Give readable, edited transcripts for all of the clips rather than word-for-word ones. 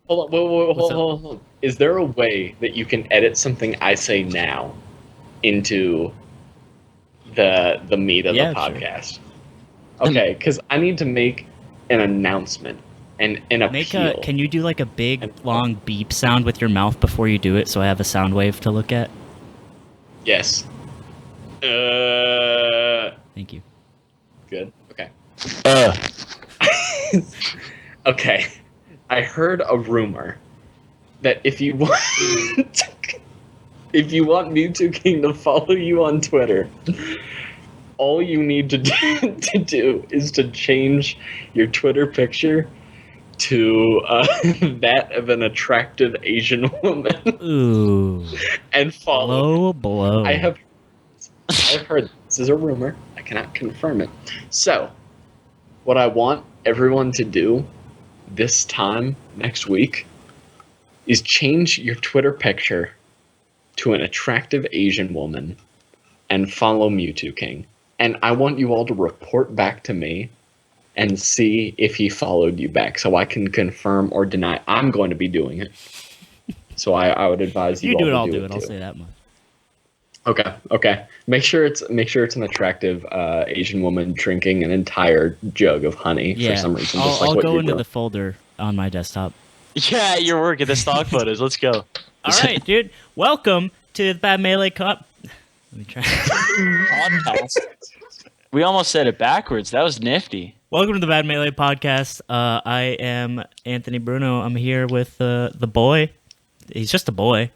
Hold on, whoa, What's up? hold on. Is there a way that you can edit something I say now into the meat of the Yeah, sure. podcast? Okay, because I need to make an announcement and an appeal. Can you do like a big And long beep sound with your mouth before you do it, so I have a sound wave to look at? yes. Thank you. Good. Okay. Okay. I heard a rumor that if you want if you want Mewtwo King to follow you on Twitter, all you need to do is to change your Twitter picture to that of an attractive Asian woman Ooh, and follow. blow. I've heard this is a rumor. I cannot confirm it. So, what I want everyone to do this time next week is change your Twitter picture to an attractive Asian woman and follow Mewtwo King. And I want you all to report back to me and see if he followed you back so I can confirm or deny. I'm going to be doing it. So I would advise you You all do it, to I'll do do it it. I'll too. say that much. Okay. Make sure it's an attractive Asian woman drinking an entire jug of honey Yeah, for some reason. I'll go you're into doing. the folder on my desktop. Yeah, your work at the stock photos. Let's go. All right, dude. Welcome to the Bad Melee Cup. Let me try. Podcast. We almost said it backwards. That was nifty. Welcome to the Bad Melee Podcast. I am Anthony Bruno. I'm here with the boy. He's just a boy.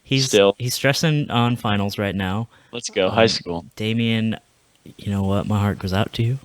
He's stressing on finals right now. Let's go. High school. Damien, you know what? My heart goes out to you.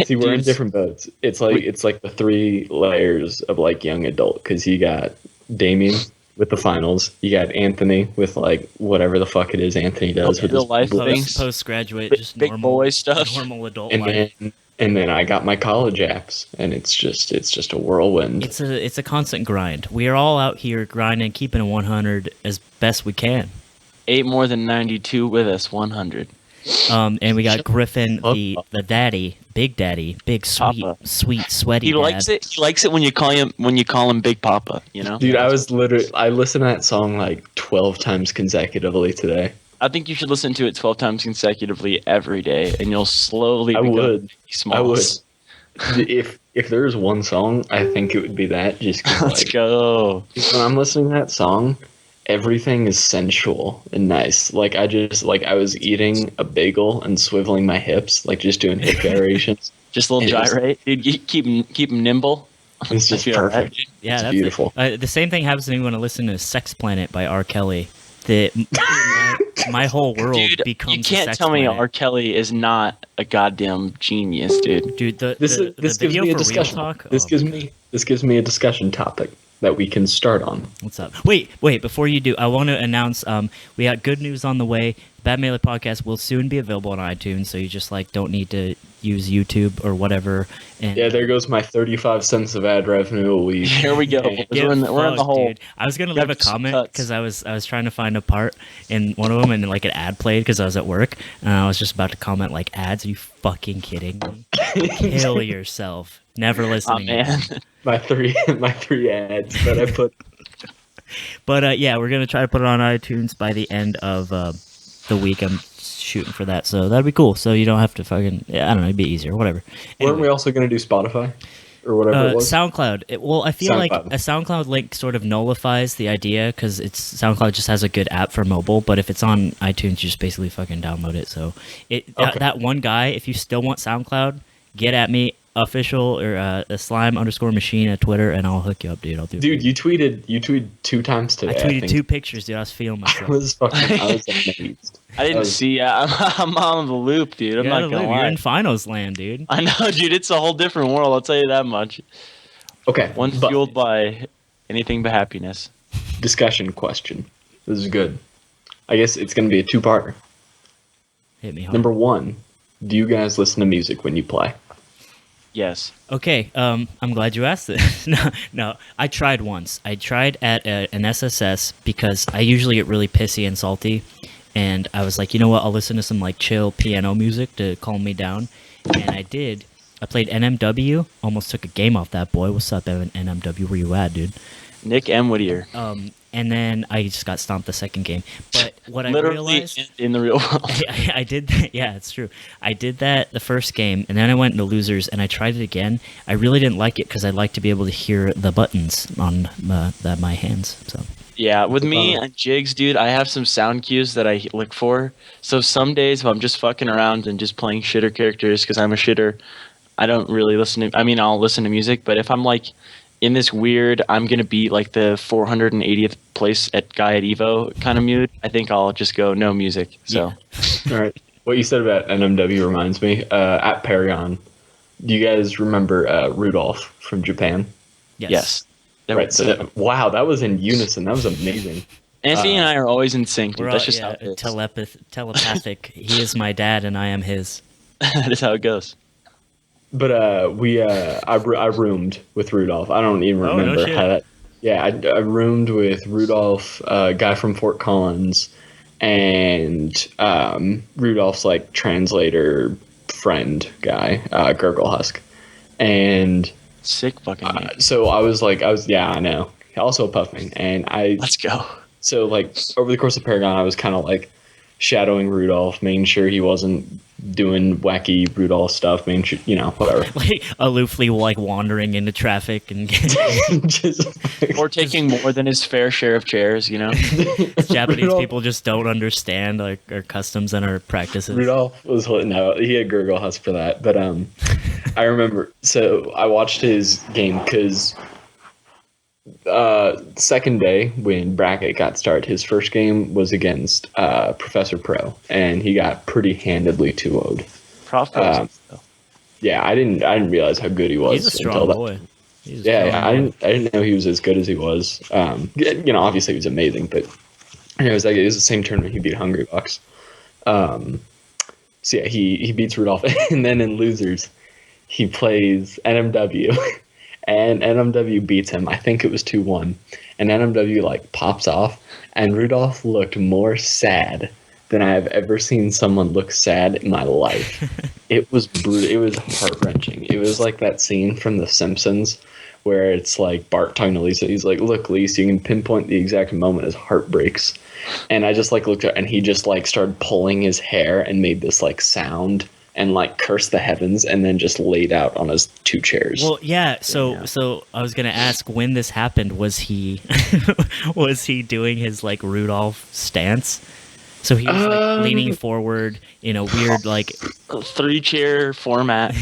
See, we're in Dudes, different boats. It's like the three layers of like young adult because you got Damien with the finals, you got Anthony with like whatever the fuck it is Anthony does with real his life bliss. things. Postgraduate, Big- just big normal boy stuff. normal adult and life. then I got my college apps, and it's just a whirlwind. It's a constant grind. We are all out here grinding, keeping it 100 as best we can. 8 more than 92 with us. 100. And we got Griffin, up. the daddy, big sweet, Papa. sweet, sweaty. He dad. likes it. He likes it when you call him Big Papa. You know. Dude, I listened to that song like 12 times consecutively today. I think you should listen to it 12 times consecutively every day, and you'll slowly. I become would. Small. I would. If there's one song, I think it would be that. Just 'cause, Let's like, go. when I'm listening to that song, everything is sensual and nice. Like I was eating a bagel and swiveling my hips, like just doing hip gyrations. Just a little It was- gyrate, dude. You keep him nimble. It's just I feel that. perfect. Yeah, It's that's beautiful. The same thing happens to me when I listen to "Sex Planet" by R. Kelly. My whole world Dude, becomes. you can't a sex tell me planet. R. Kelly is not a goddamn genius, dude. Dude, This the gives video me a for Real discussion. Talk. This gives me a discussion topic that we can start on. What's up? Wait! Before you do, I want to announce we got good news on the way. Bad Melee Podcast will soon be available on iTunes, so you just like don't need to use YouTube or whatever. And Yeah, there goes my 35 cents of ad revenue a week. Here we go. Hey, We're in the fucked, hole. dude. I was gonna Grab leave a some comment cuts. because I was trying to find a part in one of them, and like an ad played because I was at work, and I was just about to comment like ads. Are you fucking kidding me? Kill yourself. Never Oh listening. man. my three ads that I put. But yeah, we're gonna try to put it on iTunes by the end of the week. I'm shooting for that, so that'd be cool. So you don't have to fucking I don't know, it'd be easier, whatever. Weren't we also going to do Spotify or whatever it was? SoundCloud. I feel like SoundCloud. a SoundCloud link sort of nullifies the idea because it's SoundCloud just has a good app for mobile. But if it's on iTunes, you just basically fucking download it. So that one guy, if you still want SoundCloud, get at me. Official or a slime_machine at Twitter, and I'll hook you up, dude. I'll do. Dude, you tweeted 2 times today. I tweeted think. 2 pictures, dude. I was feeling I myself. was amazed. I didn't was- see. I'm on the loop, dude. I'm You not gotta gonna live. You're lie. in finals land, dude. I know, dude. It's a whole different world. I'll tell you that much. Okay, One but fueled by anything but happiness. discussion question. This is good. I guess it's going to be a 2-parter. Hit me hard. Number 1, do you guys listen to music when you play? Yes. Okay, I'm glad you asked this. No, I tried once. I tried at an SSS because I usually get really pissy and salty, and I was like, you know what? I'll listen to some like chill piano music to calm me down, and I did. I played NMW. Almost took a game off that boy. What's up, NMW? Where you at, dude? Nick M. Whittier. And then I just got stomped the second game. But what I Literally realized in the real world. I did that. Yeah, it's true. I did that the first game, and then I went into losers, and I tried it again. I really didn't like it because I like to be able to hear the buttons on my hands. So Yeah, with me and Jigs, dude, I have some sound cues that I look for. So some days if I'm just fucking around and just playing shitter characters because I'm a shitter, I don't really listen to. I mean, I'll listen to music, but if I'm like in this weird, I'm gonna be like the 480th place at guy at Evo kind of mood, I think I'll just go no music. So, All right. What you said about NMW reminds me. At Paragon, do you guys remember Rudolph from Japan? yes. Right. So wow, that was in unison. That was amazing. Anthony and I are always in sync, dude. we're That's all, just how it is. telepathic. He is my dad, and I am his. That is how it goes. But I roomed with Rudolph. I don't even Oh, no remember shit. how that. Yeah, I roomed with Rudolph, a guy from Fort Collins, and Rudolph's like translator friend guy, Gurgle Husk, and Sick fucking name. so I was yeah, I know. Also a Puffman, and Let's go. so like over the course of Paragon, I was kind of like shadowing Rudolph, making sure he wasn't doing wacky Rudolph stuff, making sure, whatever. Like aloofly, like wandering into traffic and Just, Or taking more than his fair share of chairs, you know? Japanese Rudolph- people just don't understand like our customs and our practices. Rudolph was no, he had Gurgle Husk for that, but I remember. So I watched his game because second day when bracket got started, his first game was against Professor Pro, and he got pretty handedly 2-0'd. Yeah, I didn't realize how good he was. He's a strong boy. I didn't know he was as good as he was. Obviously he was amazing, but it was the same tournament he beat Hungry Bucks. So yeah, he beats Rudolph, and then in losers, he plays NMW, and NMW beats him. I think it was 2-1, and NMW like pops off, and Rudolph looked more sad than I have ever seen someone look sad in my life. It was brutal. It was heart-wrenching. It was like that scene from The Simpsons where it's like Bart talking to Lisa. He's like, "Look, Lisa, you can pinpoint the exact moment his heart breaks." And I just like looked at, and he just like started pulling his hair and made this like sound and like cursed the heavens, and then just laid out on his 2 chairs. Well, yeah. So I was gonna ask when this happened. Was he was he doing his like Rudolph stance? So he was like leaning forward in a weird like 3-chair format.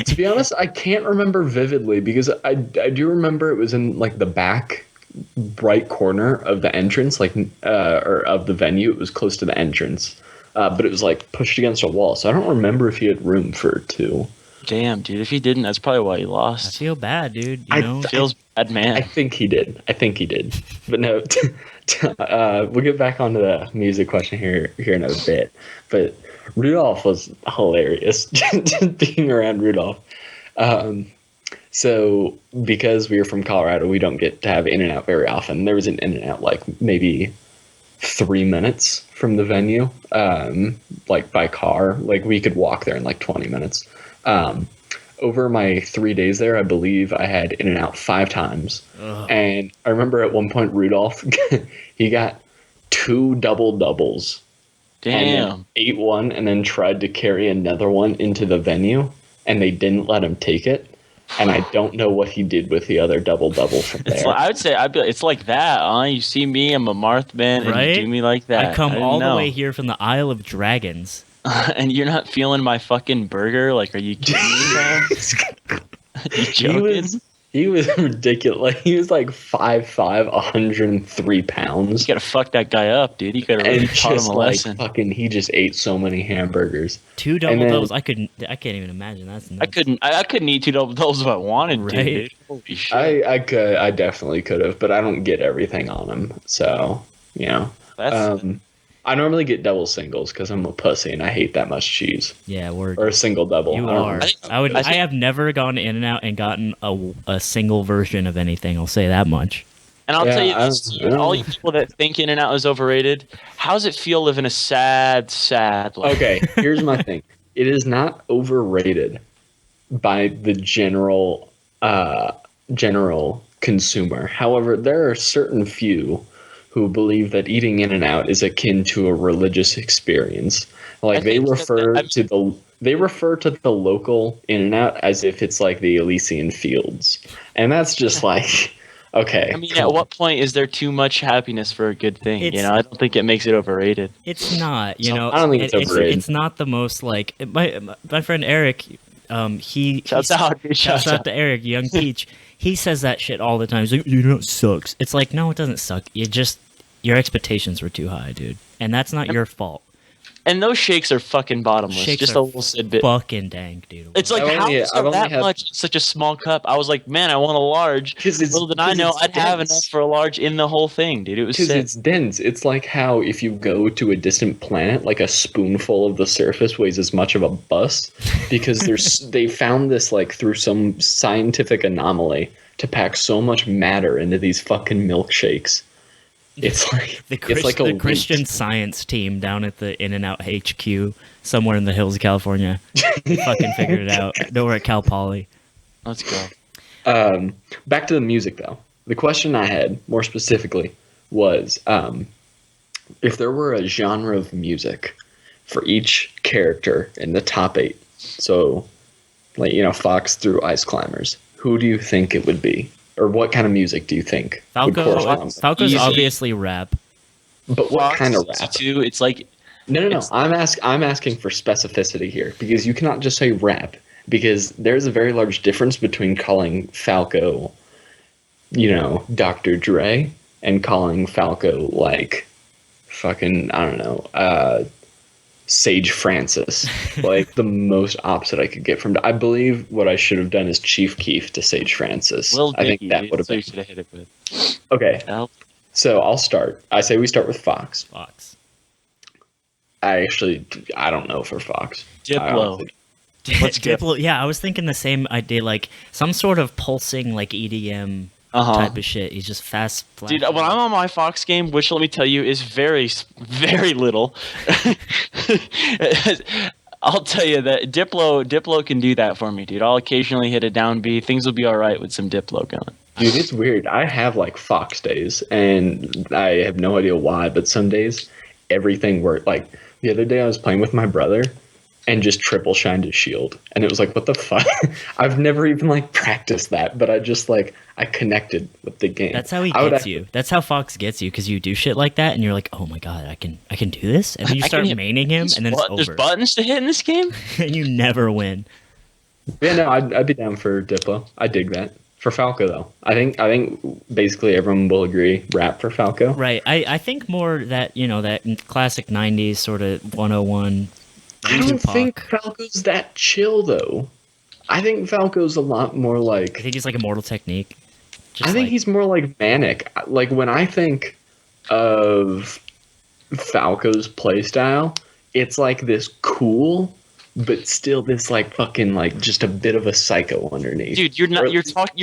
To be honest, I can't remember vividly because I do remember it was in like the back right corner of the entrance, like or of the venue. It was close to the entrance, but it was like pushed against a wall. So I don't remember if he had room for 2. Damn, dude. If he didn't, that's probably why he I lost. feel bad, dude. You know, Feels bad, man. I think he did. But no, we'll get back onto the music question here in a bit. But Rudolph was hilarious. Just being around Rudolph. So because we were from Colorado, we don't get to have In-N-Out very often. There was an In-N-Out like maybe 3 minutes from the venue, like by car. Like we could walk there in like 20 minutes. Over my 3 days there, I believe I had In-N-Out 5 times. Ugh. And I remember at one point Rudolph, he got 2 doubles. And Damn. then ate one and then tried to carry another one into the venue, and they didn't let him take it. And I don't know what he did with the other double from there. It's like, I would say it's like that, huh? You see me, I'm a Marthman, and Right? you do me like that. I come didn't all know. the way here from the Isle of Dragons. And you're not feeling my fucking burger? Like, are you kidding me, man? You joking? He was ridiculous. Like, he was like 5'5", 103 pounds. You gotta fuck that guy up, dude. You gotta really And taught him just a like lesson. fucking, he just ate so many hamburgers. 2 And double then- doubles. I can't even imagine. That's nuts. I couldn't eat 2 double doubles if I wanted to, Right. dude. Holy shit. I definitely could have, but I don't get everything on him. So, That's I normally get double singles because I'm a pussy and I hate that much cheese. Yeah, word. Or a single double. You I don't are. know. I have never gone in and out and gotten a single version of anything. I'll say that much. and I'll Yeah, tell you I this, don't know. all you people that think In-N-Out is overrated, how's it feel living a sad life? Okay, here's my thing. It is not overrated by the general consumer. However, there are certain few who believe that eating In-N-Out is akin to a religious experience. Like they refer to the local In-N-Out as if it's like the Elysian Fields, and that's just like, okay. I mean, at what point is there too much happiness for a good thing? I don't think it makes it overrated. It's not. I don't think it's overrated. It's not the most like my friend Eric. Shouts out to Eric, young Peach. He says that shit all the time. He's like, it sucks. It's like, no, it doesn't suck. Your expectations were too high, dude, and that's not your fault. And those shakes are fucking bottomless. Shakes just are a little tidbit. Fucking dank, dude. It's like, how is there that much in such a small cup? I was like, man, I want a large. Little did I know I'd have enough for a large in the whole thing, dude. It was sick. Because it's dense. It's like how if you go to a distant planet, like a spoonful of the surface weighs as much of a bus, because they found this like through some scientific anomaly to pack so much matter into these fucking milkshakes. It's like the Christian Science team down at the In-N-Out HQ somewhere in the hills of California fucking figured it out. Nowhere at Cal Poly. Let's go. Back to the music though. The question I had more specifically was if there were a genre of music for each character in the top 8. So, like Fox through Ice Climbers. Who do you think it would be? Or what kind of music do you think? Falco's obviously rap. But what kind of rap? Too, it's like No. I'm asking for specificity here because you cannot just say rap because there's a very large difference between calling Falco, Dr. Dre, and calling Falco like fucking Sage Francis, like the most opposite I could get from. I believe what I should have done is Chief Keef to Sage Francis. I think that would have been. Should have hit it with. Okay, so I'll start. I say we start with Fox. I don't know for Fox. Diplo. Diplo. Yeah, I was thinking the same idea, like some sort of pulsing, like EDM. Type of shit. He's just fast. Dude, when I'm on my Fox game, which let me tell you is very, very little. I'll tell you that Diplo can do that for me, dude. I'll occasionally hit a down B. Things will be all right with some Diplo going. Dude, it's weird. I have like Fox days, and I have no idea why, but some days everything worked. Like the other day, I was playing with my brother. And just triple shined his shield. And it was like, what the fuck? I've never even like practiced that, but I just like, I connected with the game. That's how he gets you. That's how Fox gets you, because you do shit like that and you're like, oh my god, I can do this? And then you start maining him and then it's over. There's buttons to hit in this game? And you never win. Yeah, no, I'd be down for Diplo. I dig that. For Falco though. I think basically everyone will agree rap for Falco. Right. I think more that, that classic 90s sort of 101. I don't think Falco's that chill, though. I think Falco's a lot more like... I think he's like Immortal Technique. I think he's more like manic. Like, when I think of Falco's playstyle, it's like this cool, but still this like fucking like just a bit of a psycho underneath. Dude, you're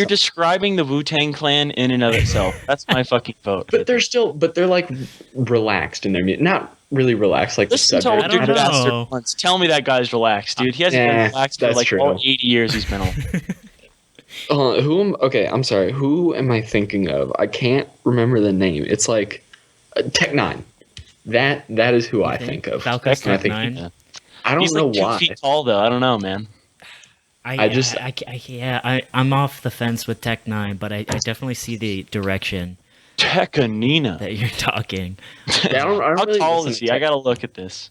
describing the Wu-Tang Clan in and of itself. That's my fucking vote. But they're like relaxed in their music. Not really relaxed like Listen the subject. I don't know. Once. Tell me that guy's relaxed, dude. He hasn't been relaxed for like all 80 years he's been on. I'm sorry. Who am I thinking of? I can't remember the name. It's like Tech9. That is who I think of. Falco's Tech9. I don't know why. He's like 2 feet tall though. I don't know, man. I'm off the fence with Tech9, but I definitely see the direction. Tekanina. That you're talking. Yeah, I don't How really tall is he? I gotta look at this.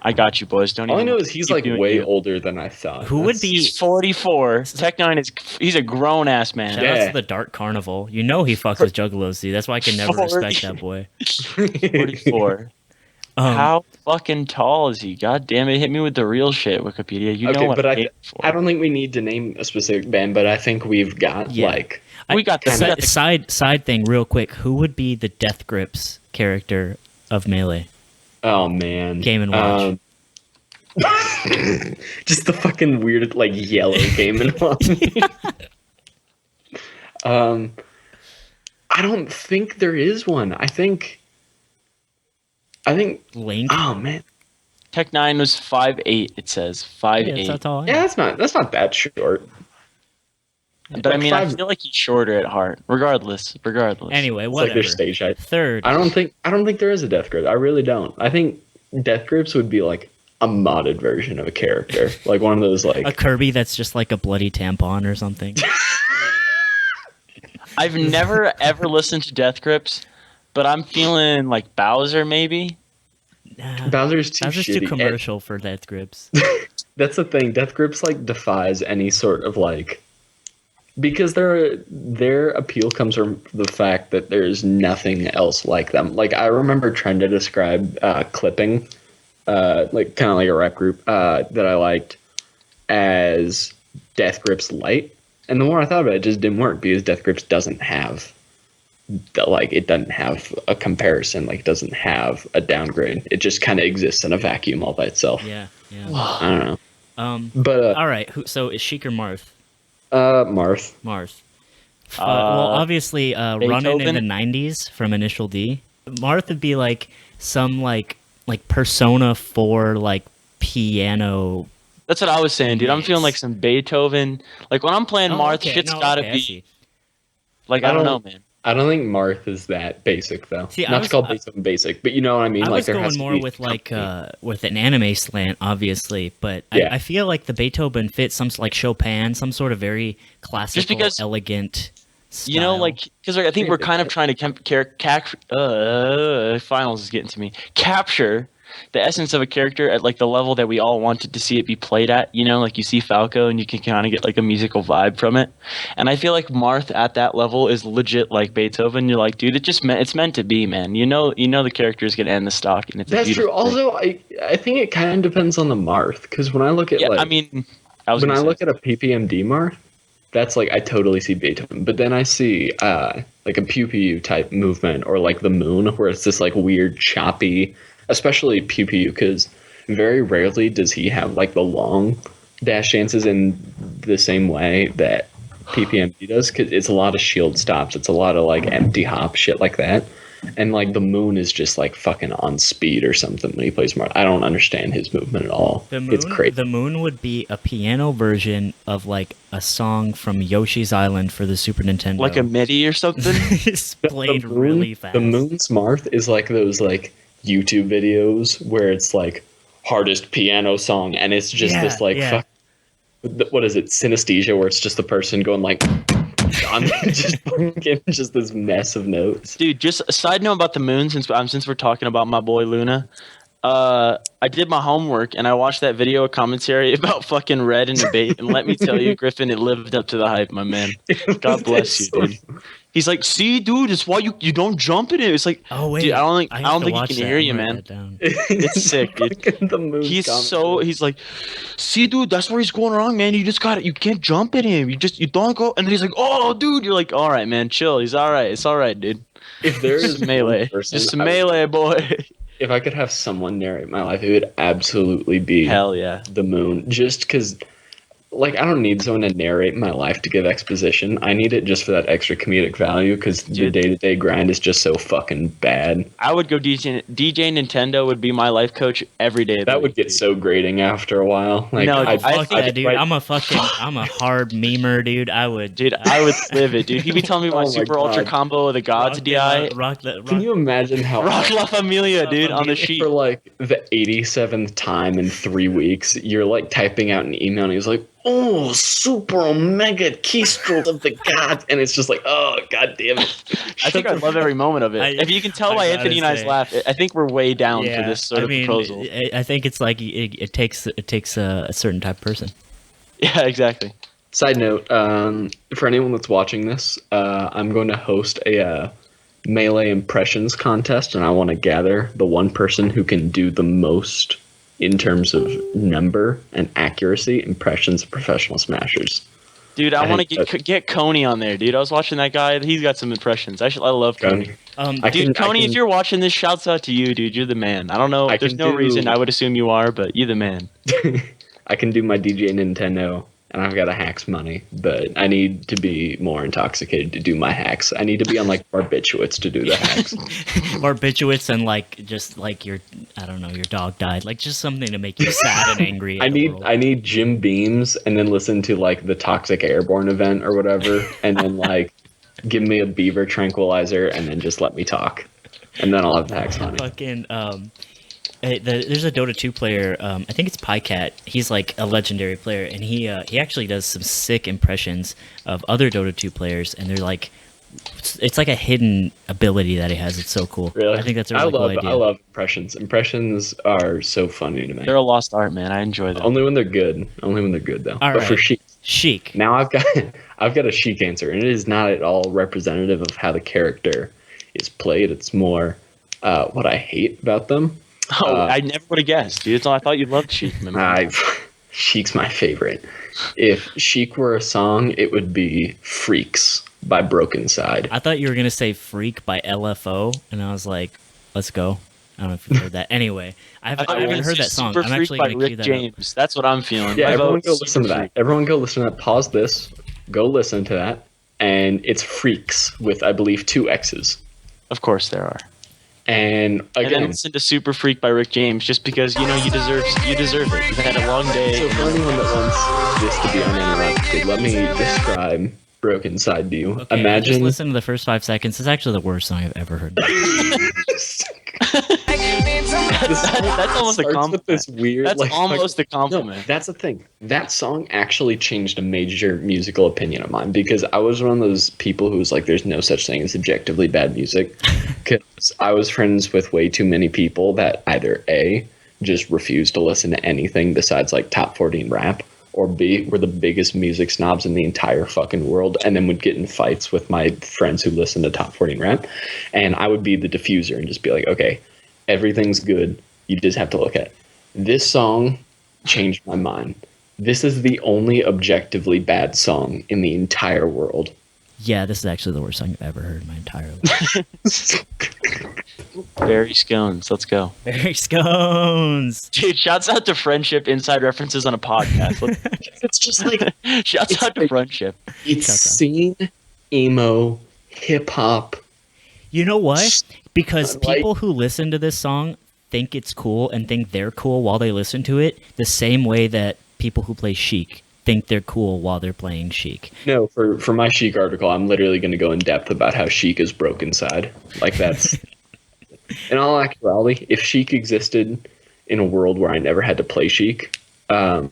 I got you, boys. All I know is he's like way older than I thought. Who would be? He's 44. Tech9 he's a grown ass man. Shout out to the Dart Carnival. He fucks with juggalos, dude. That's why I can never respect that boy. 44. How fucking tall is he? God damn it! Hit me with the real shit, Wikipedia. You know what but I don't think we need to name a specific band, but I think we've got we got the side thing real quick. Who would be the Death Grips character of Melee? Oh man, Game and Watch. Just the fucking weird like yellow Game and Watch. I don't think there is one. I think Link. Oh man, Tech9 was 5'8". It says 5'8". Yeah, that's not tall. Yeah, that's not that short. But I Like mean, I feel like he's shorter at heart. Regardless. Anyway, It's like whatever. their stage height. Third. I don't think there is a death grip. I really don't. I think death grips would be like a modded version of a character, like one of those like a Kirby that's just like a bloody tampon or something. I've never ever listened to Death Grips, but I'm feeling like Bowser maybe. Bowser's too Bowser's shitty. too commercial for death grips. That's the thing. Death grips like defies any sort of like, because their appeal comes from the fact that there's nothing else like them. Like I remember trying to describe clipping, like kind of like a rap group that I liked as Death Grips Light, and the more I thought about it, it just didn't work because Death Grips doesn't have it doesn't have a comparison, like it doesn't have a downgrade. It just kind of exists in a vacuum all by itself. Yeah. I don't know. But all right. So is Sheik or Marth? Marth. Marth. Well, obviously, running in the '90s from Initial D. Marth would be like some like Persona 4 like piano. That's what I was saying, dude. I'm feeling like some Beethoven. Like when I'm playing Marth, shit's gotta be. Like I don't know, man. I don't think Marth is that basic though. See, Not to call Beethoven basic, but you know what I mean. I like was there going has to more be with like with an anime slant, obviously, but I feel like the Beethoven fits some like Chopin, some sort of very classical, just because, elegant style. You know, like because I think we're kind of trying to finals is getting to me. Capture the essence of a character at like the level that we all wanted to see it be played at, you know, like you see Falco and you can kind of get like a musical vibe from it. And I feel like Marth at that level is legit like Beethoven. You're like, dude, it's meant to be, man. You know the character is gonna end the stock, and it's that's true. Thing. Also, I think it kind of depends on the Marth, because when I look at I mean, when I look at a PPMD Marth, that's like I totally see Beethoven, but then I see like a Pew Pew type movement, or like the Moon, where it's this like weird choppy. Especially Pew Pew, because very rarely does he have like the long dash dances in the same way that PPMD does, because it's a lot of shield stops, it's a lot of like empty hop shit like that, and like the Moon is just like fucking on speed or something when he plays Marth. I don't understand his movement at all. It's crazy. The Moon would be a piano version of like a song from Yoshi's Island for the Super Nintendo, like a MIDI or something. It's played really fast. The Moon's Marth is like those like YouTube videos where it's like hardest piano song, and it's just this like fuck, what is it, synesthesia, where it's just the person going like on just this mess of notes. Dude, just a side note about the Moon, since we're talking about my boy Luna. I did my homework and I watched that video commentary about fucking Red and Debate, and let me tell you, Griffin, it lived up to the hype, my man. God bless you, dude. He's like, see, dude, it's why you don't jump in it. It's like, oh wait, dude, I don't think he can hear you, man. It's sick, dude. He's like, see, dude, that's where he's going wrong, man. You can't jump in him. You don't go. And then he's like, oh, dude, you're like, all right, man, chill. He's all right. It's all right, dude. If there is melee, just a melee, boy. If I could have someone narrate my life, it would absolutely be hell yeah, the Moon. Just because, like, I don't need someone to narrate my life to give exposition. I need it just for that extra comedic value, because the day-to-day grind is just so fucking bad. I would go DJ Nintendo would be my life coach every day. That would get so grating after a while. Like, no, fuck that, dude. I'm a hard memer, dude. I would live it, dude. He'd be telling me my super ultra combo of the gods DI. Can you imagine how Rock La Familia, dude, on the sheet for like the 87th time in 3 weeks? You're like typing out an email, and he's like, oh, super omega keystroke of the gods, and it's just like, oh, god damn it. I think I love every moment of it. If you can tell by Anthony and I's laugh, I think we're way down for this sort of proposal. I think it's like it takes a certain type of person. Yeah, exactly. Side note, for anyone that's watching this, I'm going to host a Melee Impressions contest, and I want to gather the one person who can do the most in terms of number and accuracy impressions of professional smashers. Dude, I want to get Coney on there, dude. I was watching that guy. He's got some impressions. I love Coney. Dude, Coney, if you're watching this, shouts out to you, dude. You're the man. I don't know. There's no reason I would assume you are, but you're the man. I can do my DJ Nintendo and I've got a hacks money, but I need to be more intoxicated to do my hacks. I need to be on like barbiturates to do the hacks. Barbiturates and like just like your I don't know, your dog died. Like just something to make you sad and angry. I need Jim Beams and then listen to like the Toxic Airborne event or whatever, and then like give me a beaver tranquilizer and then just let me talk, and then I'll have the hacks money. Fucking there's a Dota 2 player. I think it's Pycat. He's like a legendary player, and he actually does some sick impressions of other Dota 2 players, and they're like, it's like a hidden ability that he has. It's so cool. Really? I think that's a really cool idea. I love impressions. Impressions are so funny to me. They're a lost art, man. I enjoy them. Only when they're good. Only when they're good, though. All but right. for Sheik. Now I've got a Sheik answer, and it is not at all representative of how the character is played. It's more what I hate about them. Oh, I never would have guessed, dude. I thought you loved Sheik. Sheik's my favorite. If Sheik were a song, it would be Freaks by Broken Side. I thought you were going to say Freak by LFO, and I was like, let's go. I don't know if you heard that. Anyway, I haven't heard that song. I'm actually going to cue that James. up. That's what I'm feeling. Yeah, everyone go listen to that. Everyone go listen to that. Pause this. Go listen to that. And it's Freaks with, I believe, 2 X's. Of course there are. And again, then listen to Super Freak by Rick James, just because you deserve it. You've had a long day. So for anyone that wants this to be uninterrupted, let me describe Broken Side to you. Okay, Imagine. Just listen to the first 5 seconds. It's actually the worst song I've ever heard. That's almost a compliment. This weird, that's almost a compliment. No, that's the thing. That song actually changed a major musical opinion of mine, because I was one of those people who was like, there's no such thing as objectively bad music. Because I was friends with way too many people that either A, just refused to listen to anything besides like top 40 and rap, or B, were the biggest music snobs in the entire fucking world, and then would get in fights with my friends who listened to top 40 and rap. And I would be the diffuser and just be like, okay, everything's good. You just have to look at it. This song changed my mind. This is the only objectively bad song in the entire world. Yeah, this is actually the worst song I've ever heard in my entire life. Berry Scones, let's go. Berry Scones! Dude, shouts out to Friendship Inside References on a podcast. It's just like... Shouts out to Friendship. It's scene, emo, hip-hop. You know what? Because Like- people who listen to this song think it's cool and think they're cool while they listen to it, the same way that people who play Sheik think they're cool while they're playing Sheik. No, for my Sheik article, I'm literally going to go in depth about how Sheik is Broken Side. Like, that's... In all actuality, if Sheik existed in a world where I never had to play Sheik, I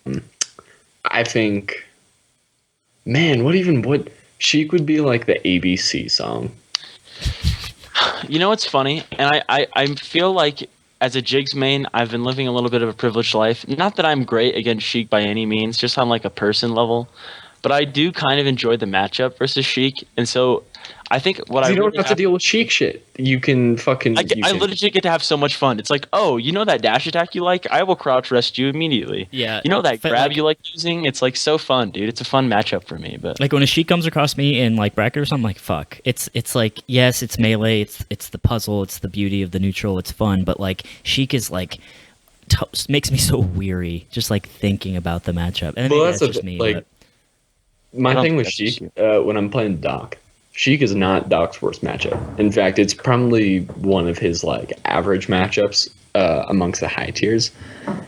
think... Man, what... Sheik would be like the ABC song. You know what's funny? And I feel like as a Jigs main, I've been living a little bit of a privileged life. Not that I'm great against Sheik by any means, just on like a person level. But I do kind of enjoy the matchup versus Sheik. And so I think what You don't have to deal with Sheik shit. You can fucking... I literally get to have so much fun. It's like, oh, you know that dash attack you like? I will crouch rest you immediately. Yeah. You know that grab like, you like using? It's like so fun, dude. It's a fun matchup for me. But like when a Sheik comes across me in like bracket or something, I'm like, fuck. It's like, yes, it's melee. It's the puzzle. It's the beauty of the neutral. It's fun. But like Sheik is like... makes me so weary just like thinking about the matchup. And Well, maybe that's just me. like, but... My thing with that's Sheik, just when I'm playing Doc, Sheik is not Doc's worst matchup. In fact, it's probably one of his like average matchups amongst the high tiers.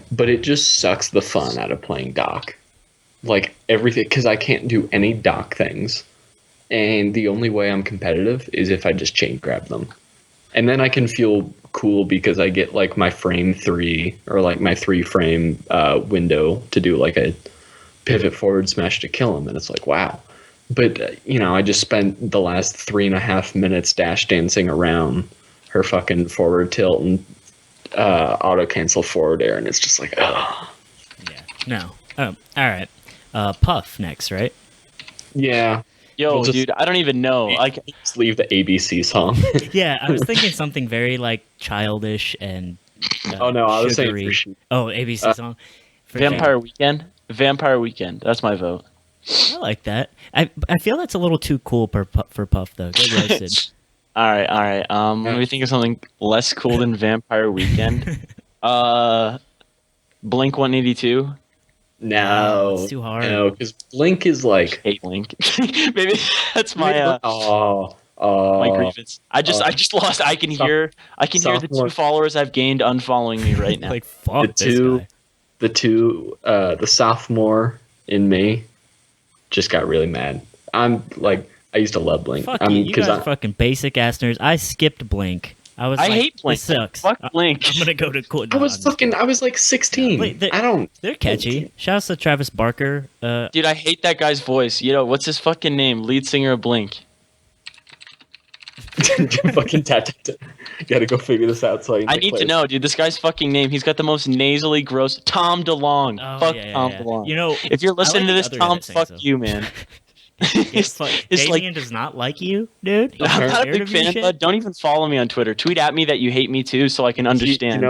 But it just sucks the fun out of playing Doc. Like everything, because I can't do any Doc things, and the only way I'm competitive is if I just chain grab them, and then I can feel cool because I get like my frame 3 or like my 3-frame window to do like a pivot forward smash to kill him, and it's like, wow. But I just spent the last 3.5 minutes dash dancing around her fucking forward tilt and auto cancel forward air, and it's just like, oh Yeah. No. Oh, all right. Puff next, right? yeah. yo, We'll just- dude, I don't even know. Like, Just leave the ABC song. Yeah, I was thinking something very like childish and Oh no, I was saying sugary. for Sheik. Oh, ABC song. For Vampire Weekend. Vampire Weekend. That's my vote. I like that. I feel that's a little too cool for Puff though. Get roasted. All right. Let me think of something less cool than Vampire Weekend. Blink 182. No, it's too hard. No, because Blink is like. Hate Link. Maybe that's my my grievance. I just lost. I can hear the sophomore- 2 followers I've gained unfollowing me right now. Like fuck this guy. the sophomore in me just got really mad. I'm like, I used to love Blink. Fuck you, you guys are fucking basic ass nerds. I skipped Blink. I hate Blink. This sucks. Fuck Blink. I'm gonna go to court. I was like 16. Wait, they're catchy. Shout out to Travis Barker. Dude, I hate that guy's voice. You know, what's his fucking name? Lead singer of Blink. fucking tap. Gotta go figure this out. So I need to know, dude. This guy's fucking name. He's got the most nasally gross. Tom DeLonge. Oh, fuck yeah, Tom yeah. DeLonge. You know, if you're listening to this, Tom, fuck so. you, man. It's Damien like, does not like you, dude. I'm not a big fan, bud. Don't even follow me on Twitter. Tweet at me that you hate me too, so I can understand.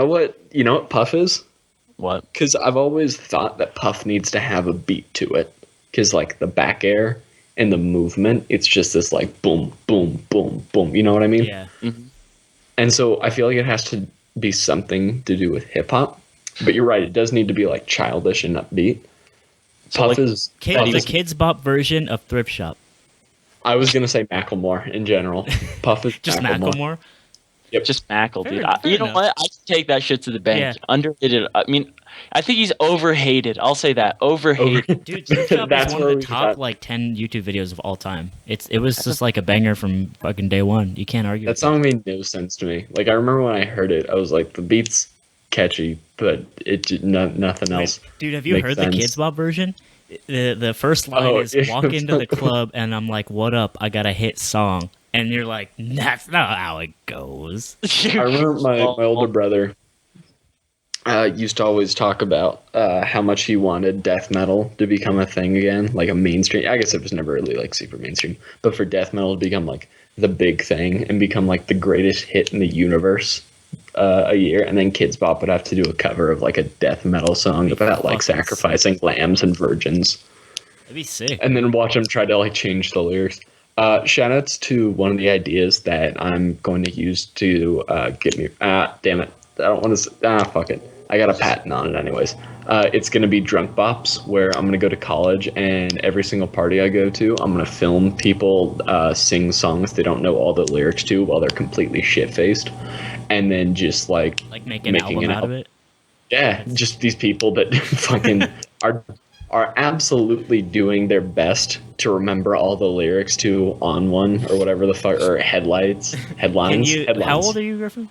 You know what Puff is? What? Because I've always thought that Puff needs to have a beat to it. Because like the back air and the movement, it's just this like boom, boom, boom, boom. You know what I mean? Yeah. Mm-hmm. And so I feel like it has to be something to do with hip hop. But you're right, it does need to be like childish and upbeat. So Puff like, is the Kids Bop version of Thrift Shop. I was gonna say Macklemore in general. Puff is Just Macklemore. Yep. Just Mackle, dude. Fair You know enough. what? I can take that shit to the bank. Yeah. Underrated. I mean, I think he's overhated. I'll say that. Overhated. Dude, Thrift Shop That's is one where of we the top got- like 10 YouTube videos of all time. It was just like a banger from fucking day one. You can't argue. That with song made no sense to me. Like I remember when I heard it, I was like, the beat's catchy, but nothing else. Dude, have you makes heard sense. the Kids Bop version? The first line is yeah. walk into the club and I'm like, what up? I got a hit song. And you're like, that's not how it goes. I remember my older brother used to always talk about how much he wanted death metal to become a thing again, like a mainstream. I guess it was never really like super mainstream, but for death metal to become like the big thing and become like the greatest hit in the universe a year, and then Kids Bop would have to do a cover of like a death metal song about like fucking sacrificing lambs and virgins, That'd be sick. and then watch him try to like change the lyrics. Shout outs to one of the ideas that I'm going to use to get me. Damn it. I don't want to. Fuck it. I got a patent on it, anyways. It's going to be drunk bops, where I'm going to go to college and every single party I go to, I'm going to film people sing songs they don't know all the lyrics to while they're completely shit faced. And then just like Make an making album an out of it. Yeah, just these people that fucking are absolutely doing their best to remember all the lyrics to On One or whatever the fuck, or headlines. Headlines. How old are you, Griffin?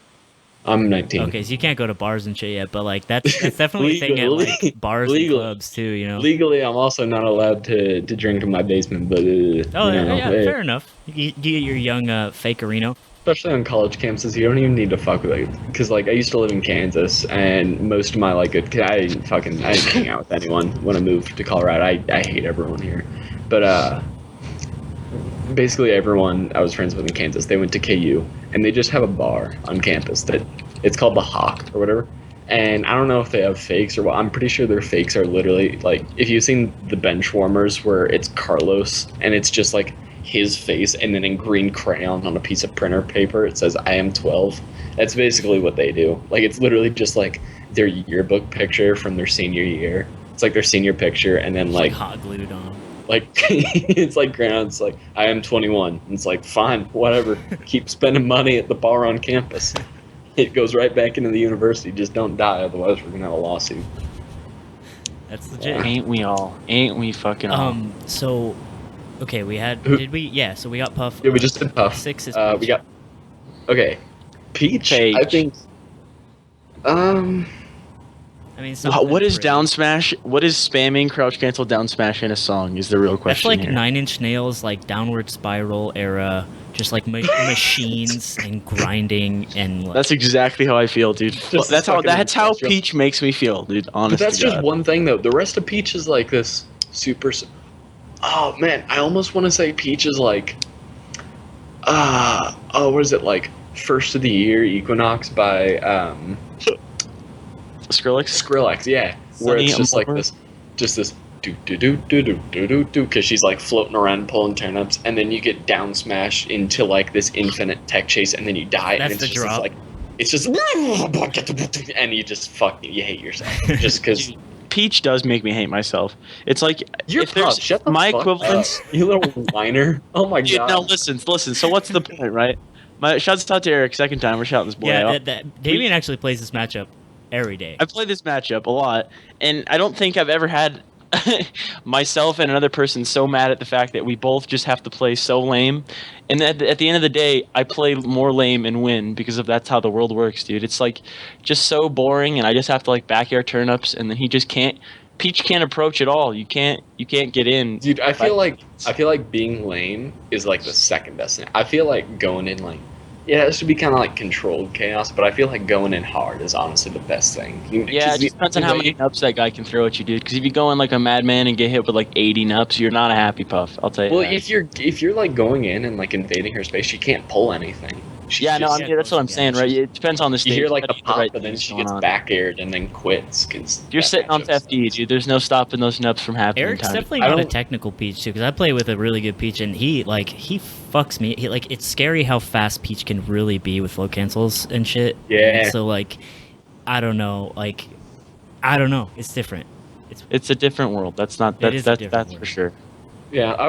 I'm 19. Okay, so you can't go to bars and shit yet, but like that's definitely a thing at like bars and clubs too, you know. Legally, I'm also not allowed to drink in my basement, but Fair enough. You get your young fakerino. Especially on college campuses, you don't even need to fuck with it. Because like I used to live in Kansas, and most of my like I didn't hang out with anyone when I moved to Colorado. I hate everyone here, but basically everyone I was friends with in Kansas, they went to KU, and they just have a bar on campus that it's called the Hawk or whatever. And I don't know if they have fakes or what. I'm pretty sure their fakes are literally like, if you've seen the bench warmers where it's Carlos and it's just like his face, and then in green crayon on a piece of printer paper it says I am 12. That's basically what they do. Like it's literally just like their yearbook picture from their senior year. It's like their senior picture, and then like hot glued on. Like it's like crayon. It's like I am 21. And it's like fine, whatever. Keep spending money at the bar on campus. It goes right back into the university. Just don't die, otherwise we're gonna have a lawsuit. That's legit. Ain't we all? Ain't we fucking all? So okay, we had so we got Puff. Yeah, we just did Puff. 6 is we got Peach. Paige. I think I mean, What is down smash? What is spamming crouch cancel down smash in a song? Is the real question. That's like here. 9 Inch Nails, like downward spiral era, just like machines and grinding and. Like, That's exactly how I feel, dude. Just That's how fucking Peach makes me feel, dude. Honestly, but that's just one thing though. The rest of Peach is like this super. Oh man, I almost want to say Peach is like. What is it like? First of the Year Equinox by Skrillex, yeah. Where it's just like this do do do do do do do do, because she's like floating around pulling turnips, and then you get down smash into like this infinite tech chase, and then you die. That's and it's the just drop. it's just and you just you hate yourself just because Peach does make me hate myself. It's like You're if there's shut the my fuck equivalence. up, you little whiner. Oh my Dude, god. no, listen. So what's the point, right? My shouts out to Eric. Second time we're shouting this boy Yeah, out. Damien actually plays this matchup every day. I play this matchup a lot, and I don't think I've ever had myself and another person so mad at the fact that we both just have to play so lame. And at the end of the day, I play more lame and win because of that's how the world works, dude. It's like just so boring, and I just have to like back air turnips, and then he just can't. Peach can't approach at all. You can't get in. Dude, I feel like being lame is like the second best thing. I feel like going in like it has to be kind of like controlled chaos, but I feel like going in hard is honestly the best thing. Yeah, it just depends on how many nups that guy can throw at you, dude. Because if you go in like a madman and get hit with like 80 nups, you're not a happy puff. I'll tell you. Well, that. if you're like going in and like invading her space, she can't pull anything. Yeah, no, I mean that's what I'm saying, right? It depends on the stage. You hear like the pop, right but then she gets back aired and then quits. Cause you're sitting on FD, dude. There's no stopping those nups from happening. Eric's definitely not a technical Peach too, because I play with a really good Peach, and he fucks me. It's scary how fast Peach can really be with flow cancels and shit. Yeah. And so I don't know. It's different. It's a different world. That's for sure. Yeah, I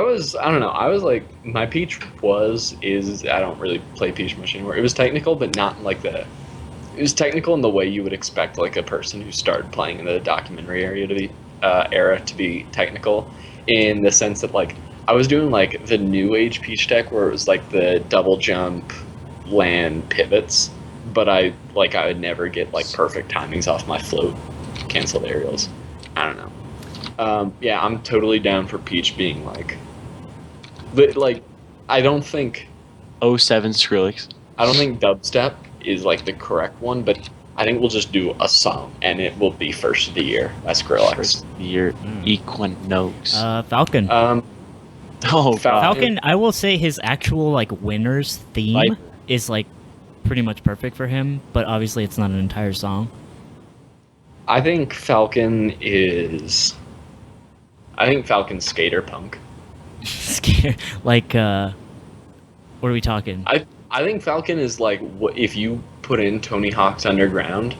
don't know. I was like, my Peach is, I don't really play Peach much anymore. It was technical, but not like it was technical in the way you would expect like a person who started playing in the documentary era to be technical, in the sense that like, I was doing like the new age Peach deck where it was like the double jump land pivots, but I would never get like perfect timings off my float canceled aerials. I don't know. Yeah, I'm totally down for Peach being but I don't think 07 Skrillex. I don't think dubstep is like the correct one, but I think we'll just do a song and it will be first of the year. That's Skrillex. First of the year, Equinox. Falcon. Falcon. I will say his actual winners theme is pretty much perfect for him, but obviously it's not an entire song. I think Falcon's skater punk. What are we talking? I think Falcon is if you put in Tony Hawk's Underground,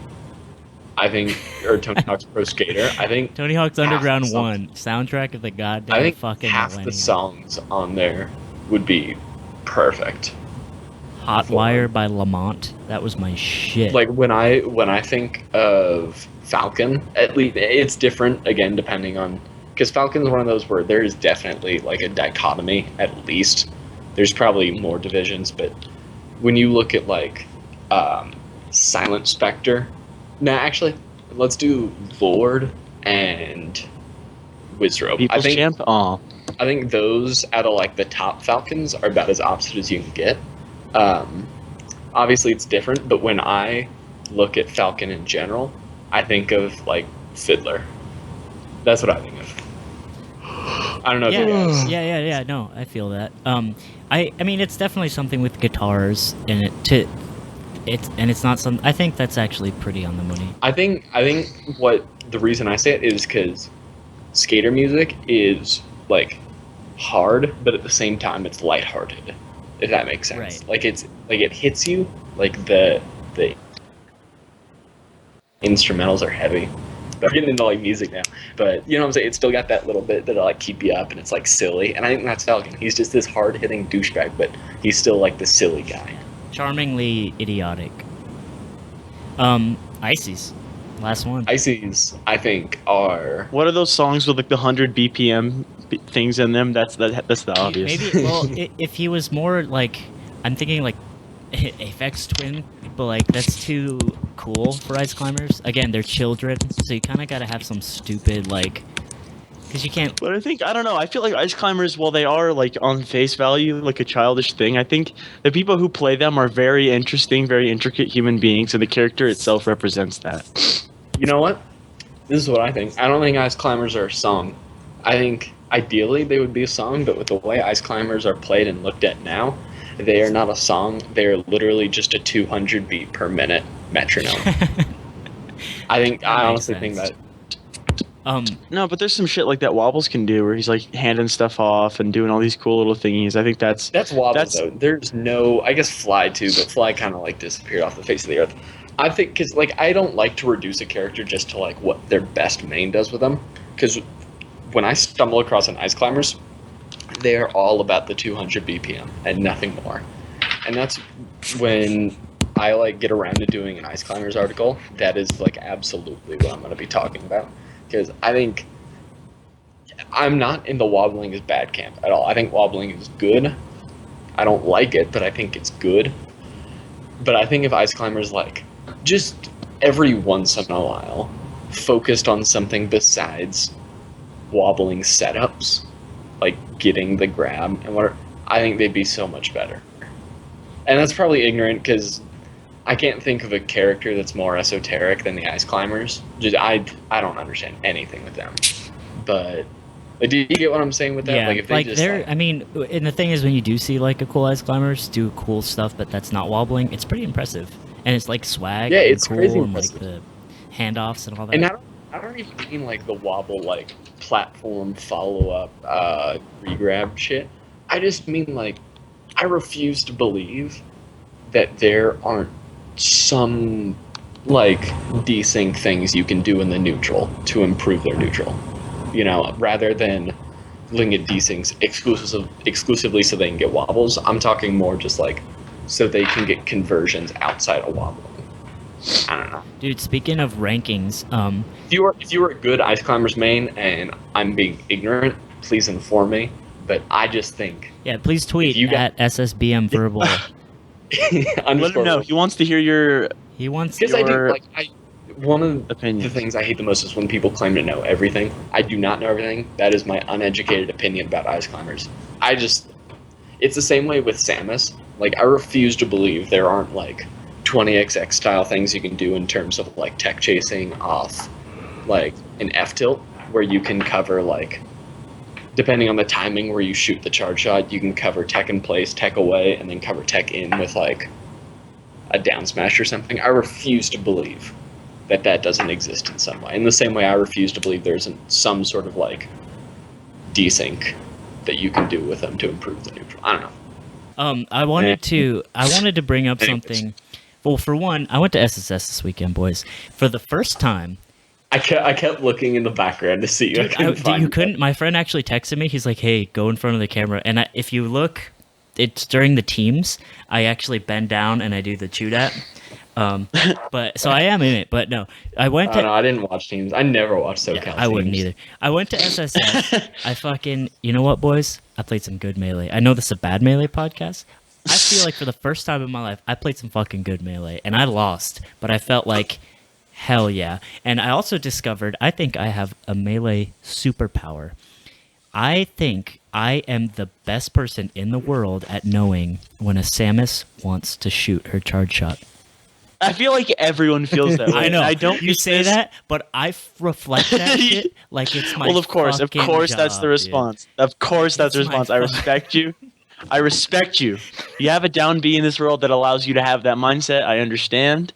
or Tony Hawk's Pro Skater, I think Tony Hawk's Underground 1 soundtrack of the goddamn I think fucking half millennium. the songs on there would be perfect. Hotwire by Lament, that was my shit. When I think of Falcon, at least it's different again depending on, because Falcon's one of those where there is definitely a dichotomy. At least there's probably more divisions, but when you look at Silent Spectre, actually let's do Lord and Wizrobe. People's Champ. I think those out of the top Falcons are about as opposite as you can get. Obviously it's different, but when I look at Falcon in general, I think of Fiddler. That's what I think of. I don't know. Yeah. No, I feel that. I mean, it's definitely something with guitars in it. It's not some. I think that's actually pretty on the money. I think what the reason I say it is because skater music is hard, but at the same time it's lighthearted. If that makes sense. Right. It hits you the instrumentals are heavy. I'm getting into music now, but you know what I'm saying? It's still got that little bit that'll keep you up, and it's silly. And I think that's Falcon. He's just this hard hitting douchebag, but he's still the silly guy. Charmingly idiotic. Ices. Last one. Ices, I think, are. What are those songs with the 100 BPM things in them? That's the obvious. Maybe. Well, if he was more I'm thinking Aphex Twin, but that's too cool for Ice Climbers. Again, they're children, so you kind of gotta have some stupid because you can't. But I don't know. I feel like Ice Climbers, while they are on face value a childish thing, I think the people who play them are very interesting, very intricate human beings, and the character itself represents that. You know what? This is what I think. I don't think Ice Climbers are a song. I think ideally they would be a song, but with the way Ice Climbers are played and looked at now, they are not a song. They are literally just a 200 beat per minute metronome. I honestly think that. No, but there's some shit like that Wobbles can do where he's like handing stuff off and doing all these cool little thingies. I think that's Wobbles though. There's no, I guess Fly too, but Fly kind of like disappeared off the face of the earth. I think because like I don't like to reduce a character just to like what their best main does with them. Because when I stumble across an Ice Climbers, they are all about the 200 BPM and nothing more. And that's when I like get around to doing an Ice Climbers article. That is like absolutely what I'm going to be talking about. Because I think I'm not in the wobbling is bad camp at all. I think wobbling is good. I don't like it, but I think it's good. But I think if Ice Climbers like just every once in a while focused on something besides wobbling setups, like getting the grab and whatever, I think they'd be so much better. And that's probably ignorant because I can't think of a character that's more esoteric than the Ice Climbers. Just I don't understand anything with them. But like, do you get what I'm saying with that? Yeah, like if they like just they're. like, I mean, and the thing is, when you do see like a cool Ice Climbers do cool stuff, but that's not wobbling, it's pretty impressive, and it's like swag. yeah, and it's cool, crazy and impressive. like the handoffs and all that. And I don't even mean like the wobble like platform follow up regrab shit. I just mean like I refuse to believe that there aren't some like desync things you can do in the neutral to improve their neutral. You know, rather than looking at desyncs exclusively so they can get wobbles. I'm talking more just like so they can get conversions outside of wobbling. I don't know. Dude, speaking of rankings, If you were a good Ice Climbers main and I'm being ignorant, please inform me. But I just think yeah, please tweet you at SSBM Verbal. Let him know. He wants to hear your He wants. because I do like one of the opinions. things I hate the most is when people claim to know everything. I do not know everything. That is my uneducated opinion about Ice Climbers. It's the same way with Samus. Like I refuse to believe there aren't like 20xx style things you can do in terms of like tech chasing off like an F tilt where you can cover like depending on the timing where you shoot the charge shot, you can cover tech in place, tech away, and then cover tech in with like a down smash or something. I refuse to believe that doesn't exist in some way. In the same way I refuse to believe there's some sort of like desync that you can do with them to improve the neutral. I don't know. I wanted to bring up something. Well, for one, I went to SSS this weekend, boys. For the first time, I kept looking in the background to see you. dude, you couldn't. My friend actually texted me. He's like, "Hey, go in front of the camera." And if you look, it's during the teams. I actually bend down and I do the chew dat. But so I am in it. But no, I went to. No, I didn't watch teams. I never watched SoCal. Yeah, I wouldn't either. I went to SSS. I fucking. You know what, boys? I played some good Melee. I know this is a bad Melee podcast. I feel like for the first time in my life, I played some fucking good Melee, and I lost, but I felt like, hell yeah. And I also discovered, I think I have a Melee superpower. I think I am the best person in the world at knowing when a Samus wants to shoot her charge shot. I feel like everyone feels that way. I know. I don't. You say that, but I reflect that shit like it's my. Well, of course, job, that's the response. Dude. Of course, that's the response. I respect you. I respect you. You have a down B in this world that allows you to have that mindset. I understand.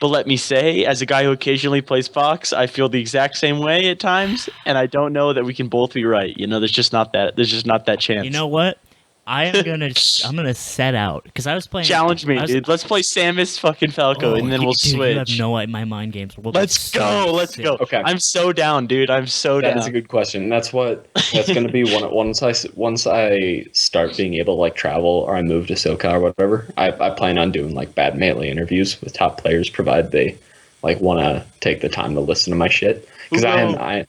But let me say, as a guy who occasionally plays Fox, I feel the exact same way at times, and I don't know that we can both be right. You know, there's just not that chance. You know what? I'm gonna set out because I was playing. Challenge me, dude. Let's play Samus fucking Falco, and then we'll switch. You have no idea. My mind games. Let's go. Let's go. Okay. I'm so down, dude. I'm so down. That's a good question. That's going to be once I start being able to like travel or I move to SoCal or whatever. I plan on doing like bad Melee interviews with top players, provided they like want to take the time to listen to my shit. Because I'm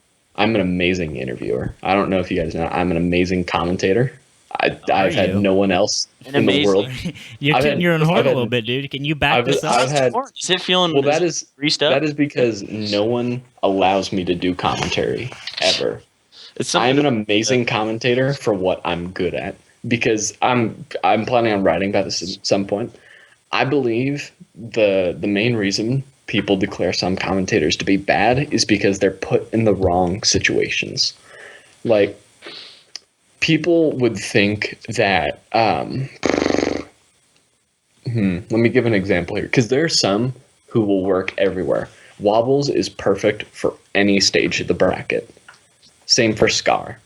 an amazing interviewer. I don't know if you guys know. I'm an amazing commentator. I've had no one else in the world. You're getting your own horn a little bit, dude. Can you back this up? Is it feeling? Well, that is because no one allows me to do commentary ever. I'm an amazing commentator for what I'm good at because I'm planning on writing about this at some point. I believe the main reason people declare some commentators to be bad is because they're put in the wrong situations. Like, people would think that let me give an example here, because there are some who will work everywhere. Wobbles is perfect for any stage of the bracket. Same for Scar.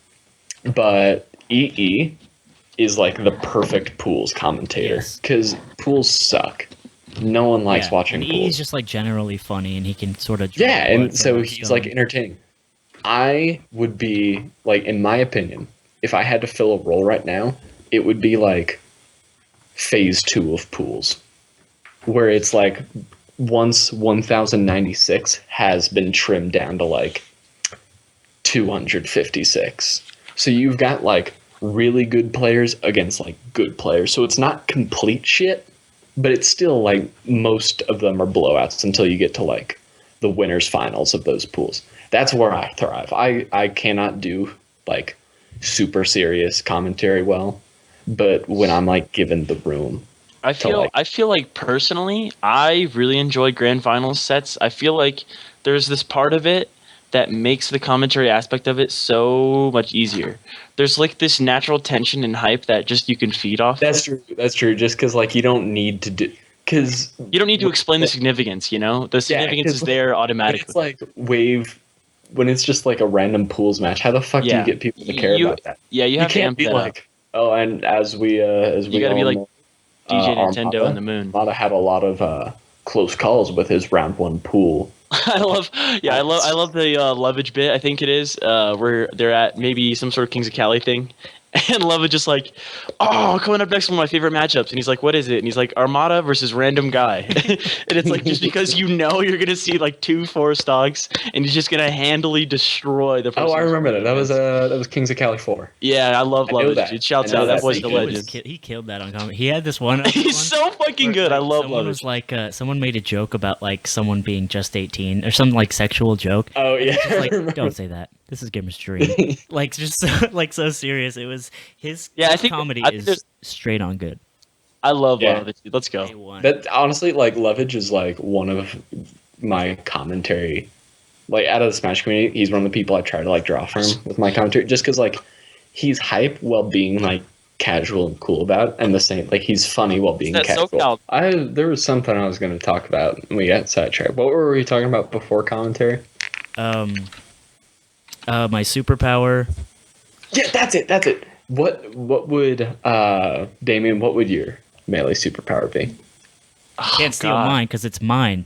But EE is like the perfect pools commentator because pools suck. No one likes watching and pools. He's just like generally funny, and he can sort of and so he's like entertaining. I would be like, in my opinion, if I had to fill a role right now, it would be like phase 2 of pools, where it's like once 1096 has been trimmed down to like 256. So you've got like really good players against like good players. So it's not complete shit, but it's still like most of them are blowouts until you get to like the winners finals of those pools. That's where I thrive. I cannot do like super serious commentary well, but when I'm like given the room, I feel like personally, I really enjoy grand finals sets. I feel like there's this part of it that makes the commentary aspect of it so much easier. There's like this natural tension and hype that just you can feed off. That's true. That's true. Just because like you don't need to do, because you don't need to explain the significance. You know, the significance is there automatically. It's like wave. When it's just like a random pools match, how the fuck do you get people to care about that? Yeah, you can't be like, oh, and as we you gotta be like know, DJ Nintendo Armada, on the moon. Armada had a lot of close calls with his round 1 pool. I love the Lovage bit. I think it is where they're at maybe some sort of Kings of Cali thing, and Lovage just like, oh, coming up next, one of my favorite matchups, and he's like, what is it? And he's like, Armada versus random guy, and it's like just because you know you're gonna see like 2 force dogs, and he's just gonna handily destroy the person. Oh, I remember that. That was Kings of Cali 4. Yeah, I love Lovage. Dude, shouts out, that boy's the legend. He killed that on comment. He had this one. He's so fucking good. I love Lovage. Was like someone made a joke about like someone being just 18 or some like sexual joke. Oh yeah, like don't say that. This is Gamer's Dream. Like just so serious. It was his comedy is straight on good. I love Lovage. Let's go. That honestly, like Lovage is like one of my commentary. Like out of the Smash community, he's one of the people I try to like draw from with my commentary, just because like he's hype while being like casual and cool about it, and the same like he's funny while being casual. There was something I was going to talk about and we got sidetracked. What were we talking about before commentary? My superpower. Yeah, that's it. What would Damien? What would your melee superpower be? Can't steal mine because it's mine,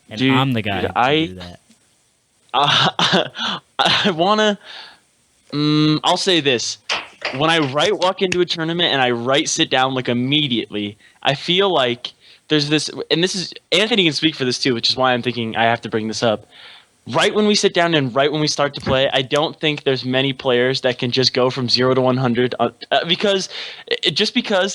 and dude, I'm the guy to do that. I wanna. I'll say this: when I walk into a tournament and I sit down like immediately, I feel like there's this, and this is Anthony can speak for this too, which is why I'm thinking I have to bring this up. Right when we sit down and right when we start to play, I don't think there's many players that can just go from 0 to 100 because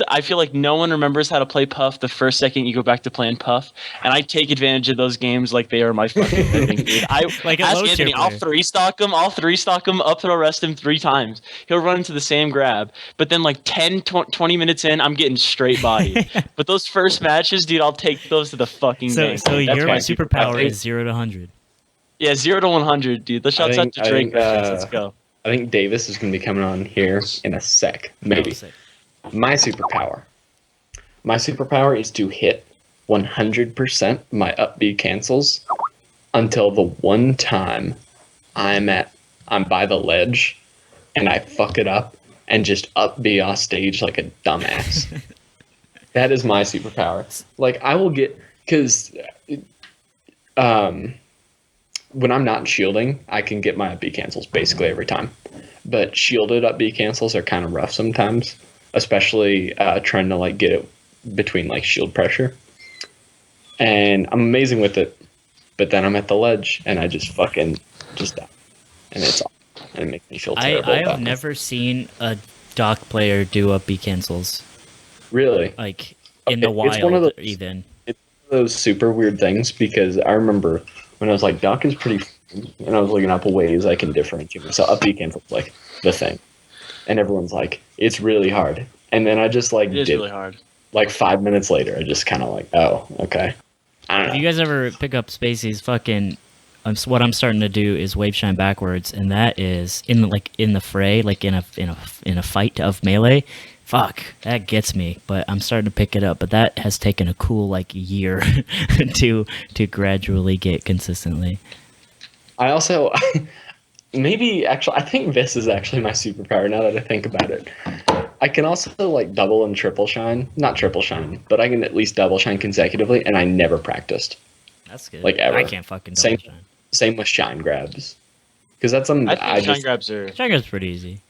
I feel like no one remembers how to play Puff the first second you go back to playing Puff, and I take advantage of those games like they are my fucking thing, dude. I like ask Anthony, I'll 3-stock him, up throw rest him 3 times. He'll run into the same grab, but then like 20 minutes in, I'm getting straight body. But those first matches, dude, I'll take those to the fucking game. So your superpower is 0 to 100. Yeah, 0 to 100, dude. Let's shout out to Drake. Let's go. I think Davis is going to be coming on here in a sec, maybe. My superpower is to hit 100% my up B cancels until the one time I'm by the ledge and I fuck it up and just up B off stage like a dumbass. That is my superpower. Like I will get, because when I'm not shielding, I can get my up B cancels basically every time. But shielded up B cancels are kind of rough sometimes, especially trying to like get it between like shield pressure. And I'm amazing with it, but then I'm at the ledge and I just fucking just die. And it's awful. And it makes me feel terrible. I have never seen a Doc player do up B cancels. Really? Like in the wild, it's one of those, even. It's one of those super weird things because I remember when I was like, Doc is pretty, and I was looking up ways I can differentiate myself. Up B cancels like the thing, and everyone's like, it's really hard. And then I just like it is really hard. Like 5 minutes later, I just kind of like, oh, okay. I don't know. If you guys ever pick up Spacey's fucking, what I'm starting to do is wave shine backwards, and that is in the fray, like in a fight of melee. Fuck, that gets me, but I'm starting to pick it up. But that has taken a cool like year to gradually get consistently. I also maybe actually I think this is actually my superpower now that I think about it. I can also like double and triple shine, not triple shine, but I can at least double shine consecutively, and I never practiced. That's good. Like ever. I can't fucking double shine. Same with shine grabs, because that's something I think shine grabs are. Shine grabs pretty easy.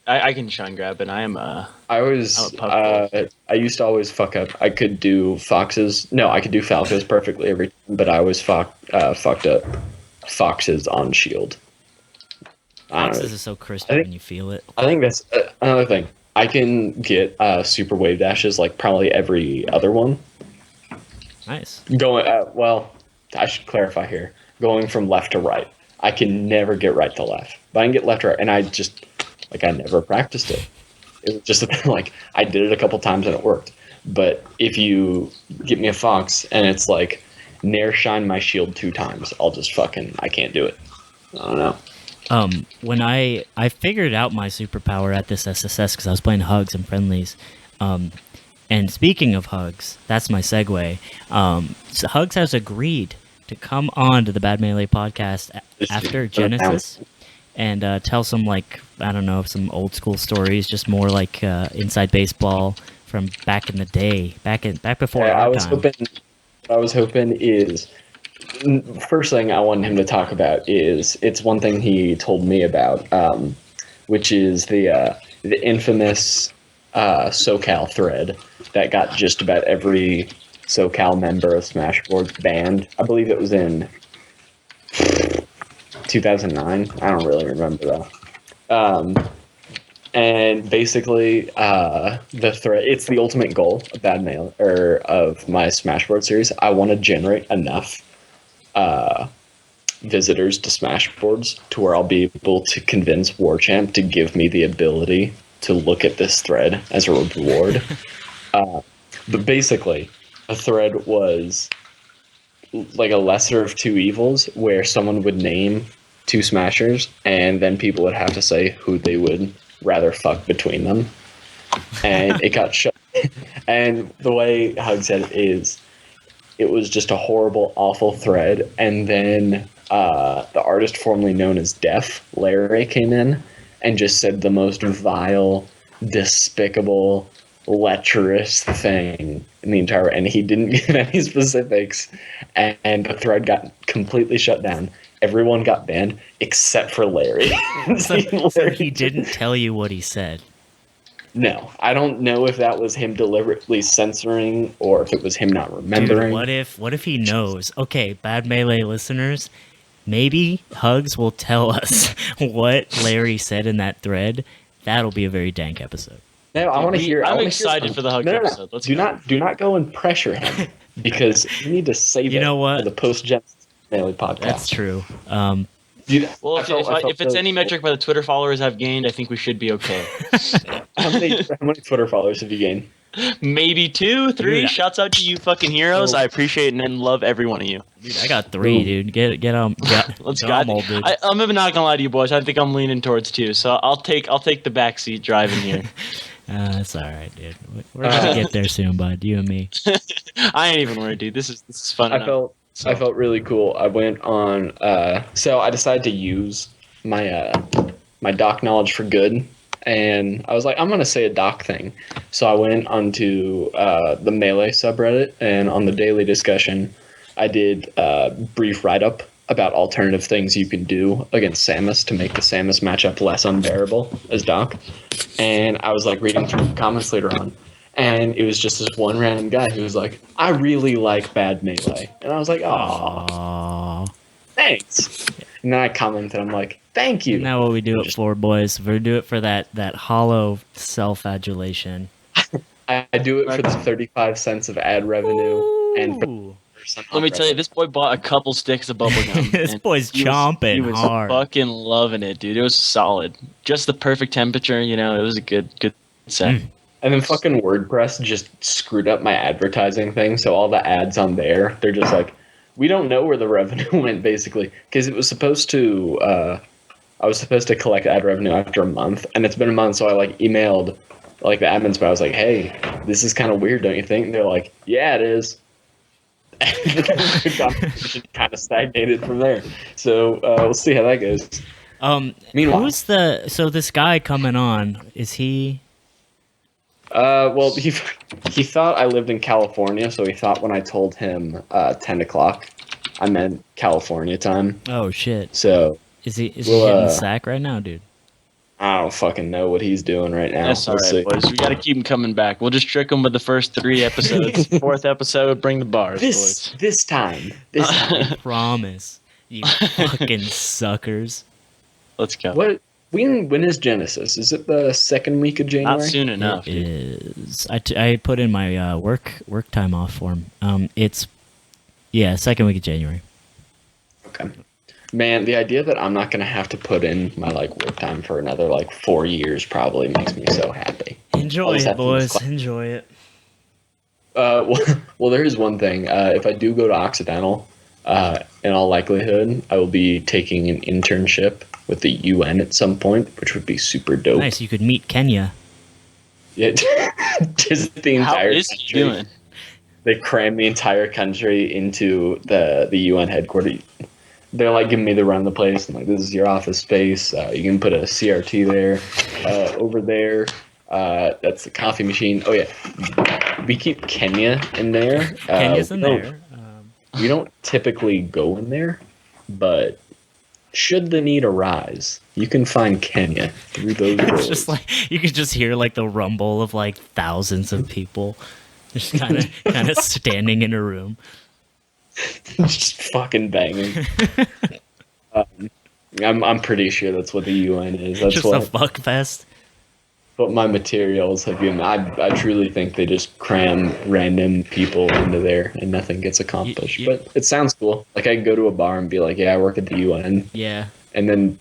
I can shine grab, and I am I always I used to always fuck up. I could do foxes. No, I could do falcos perfectly every time, but I always fucked up foxes on shield. Foxes is so crispy when you feel it. I think that's another thing. I can get super wave dashes like probably every other one. Nice. Going well, I should clarify here. Going from left to right, I can never get right to left, but I can get left to right, and I just like I never practiced it. It was just like I did it a couple times and it worked. But if you get me a fox and it's like nair shine my shield 2 times, I'll just I can't do it. I don't know. When I figured out my superpower at this SSS because I was playing Hugs and Friendlies. And speaking of Hugs, that's my segue. So Hugs has agreed to come on to the Bad Melee podcast after Genesis and tell some like I don't know some old school stories, just more like inside baseball from back in the day, back before our time. I was hoping is. First thing I wanted him to talk about is it's one thing he told me about, which is the infamous SoCal thread that got just about every SoCal member of Smashboard banned. I believe it was in 2009. I don't really remember though. And basically, the thread, it's the ultimate goal of Bad Mail or of my Smashboard series. I want to generate enough visitors to Smashboards to where I'll be able to convince Warchamp to give me the ability to look at this thread as a reward. But basically, a thread was like a lesser of two evils where someone would name 2 smashers and then people would have to say who they would rather fuck between them. And it got shut. And the way Hug said it is, it was just a horrible, awful thread. And then the artist formerly known as Def, Larry, came in and just said the most vile, despicable, lecherous thing in the entire, and he didn't give any specifics, and the thread got completely shut down. Everyone got banned except for Larry. So he didn't tell you what he said. No, I don't know if that was him deliberately censoring or if it was him not remembering. Dude, what if he knows? Okay, Bad Melee listeners, maybe Hugs will tell us what Larry said in that thread. That'll be a very dank episode. No, I want to hear. I'm excited for the Hugs episode. Let's do not go and pressure him because we need to save you know what? for the post-Genesis Melee podcast. That's true. Well, if it's any metric by the Twitter followers I've gained, I think we should be okay. How many Twitter followers have you gained? Maybe 2, 3. Dude, Shouts out to you fucking heroes. I appreciate and love every one of you. Dude, I got 3, dude. Get on. Let's go. I'm not gonna lie to you boys. I think I'm leaning towards 2, so I'll take the backseat driving here. That's all right, dude. We're gonna get there soon, bud. You and me. I ain't even worried, dude. This is fun. I felt really cool. I went on. So I decided to use my my doc knowledge for good, and I was like, I'm gonna say a doc thing. So I went onto the Melee subreddit, and on the daily discussion, I did a brief write up about alternative things you can do against Samus to make the Samus matchup less unbearable as doc. And I was like reading through the comments later on, and it was just this one random guy who was like, I really like Bad Melee. And I was like, aw, thanks. And then I commented, I'm like, thank you. Isn't that what we do it for, boys? We do it for that hollow self-adulation. I do it for the 35 cents of ad revenue. Ooh. And for let me tell you, this boy bought a couple sticks of bubblegum. This boy's chomping he was hard. Fucking loving it, dude. It was solid. Just the perfect temperature, you know. It was a good set. And then fucking WordPress just screwed up my advertising thing. So all the ads on there, they're just like, we don't know where the revenue went, basically. Because it was supposed to, I was supposed to collect ad revenue after a month. And it's been a month, so I like emailed like the admin spot. I was like, hey, this is kind of weird, don't you think? And they're like, yeah, it is. And the conversation kind of stagnated from there. So we'll see how that goes. Meanwhile, Who's this guy coming on? Is he? Well, he thought I lived in California, so he thought when I told him 10 o'clock, I meant California time. Oh shit! So is he hitting the sack right now, dude? I don't fucking know what he's doing right now. That's all right, boys. We got to keep him coming back. We'll just trick him with the first 3 episodes. 4th episode, bring the bars, boys. This time. I promise. You fucking suckers. Let's go. When is Genesis? Is it the second week of January? Not soon enough. It is. I put in my work time off form. It's second week of January. Okay. Man, the idea that I'm not gonna have to put in my work time for another 4 years probably makes me so happy. Enjoy it, boys. Enjoy it. Well, there is one thing. If I do go to Occidental, in all likelihood, I will be taking an internship with the UN at some point, which would be super dope. Nice. You could meet Kenya. Yeah, just the entire. How is he doing? They cram the entire country into the UN headquarters. They're giving me the run of the place. I'm like, this is your office space. You can put a CRT there. Over there, that's the coffee machine. Oh yeah, we keep Kenya in there. Kenya's in there. We don't typically go in there, but should the need arise, you can find Kenya through those doors. It's just you could just hear the rumble of thousands of people, just kind of standing in a room. Just fucking banging. I'm pretty sure that's what the UN is. That's just what, a fuck fest. What my materials have been. I truly think they just cram random people into there and nothing gets accomplished. But it sounds cool. I could go to a bar and be like, yeah, I work at the UN. Yeah. And then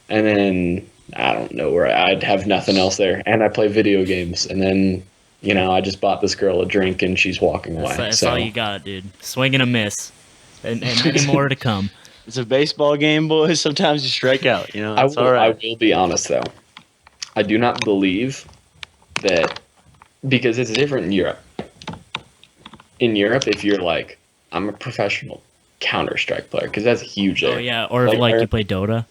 I don't know where I'd have nothing else there. And I play video games. And then I just bought this girl a drink and she's walking away. That's all you got, dude. Swing and a miss. And many more to come. It's a baseball game, boys. Sometimes you strike out. It's all right. I will be honest, though. I do not believe that, because it's different in Europe. In Europe, if you're I'm a professional Counter-Strike player, because that's huge there. Oh, yeah. Or you play Dota.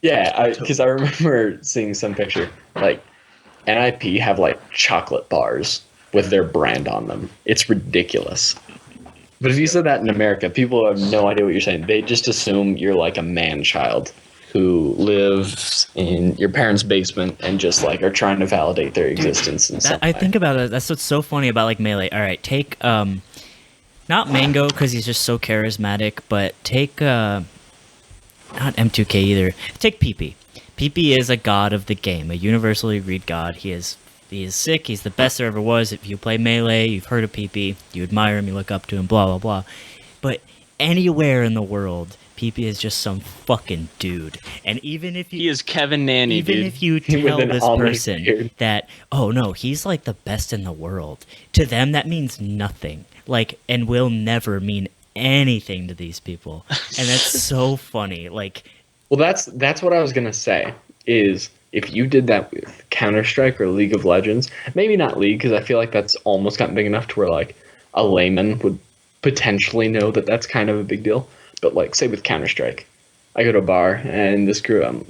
Yeah, because I remember seeing some picture. NIP have chocolate bars with their brand on them. It's ridiculous. But if you said that in America, people have no idea what you're saying. They just assume you're a man-child who lives in your parents' basement and just are trying to validate their existence in some way. I think about it. That's what's so funny about Melee. All right, take not Mango because he's just so charismatic, but take not M2K either. Take PP. PP is a god of the game, a universally agreed god. He is sick. He's the best there ever was. If you play Melee, you've heard of PP. You admire him. You look up to him. Blah blah blah. But anywhere in the world, PP is just some fucking dude. And even if he is Kevin Nanny, even if you tell this person that, oh no, he's the best in the world, to them that means nothing. And will never mean anything to these people. And that's so funny. Well, that's what I was gonna say. Is if you did that with Counter-Strike or League of Legends, maybe not League, because I feel that's almost gotten big enough to where a layman would potentially know that that's kind of a big deal. But say with Counter-Strike, I go to a bar and this girl, I'm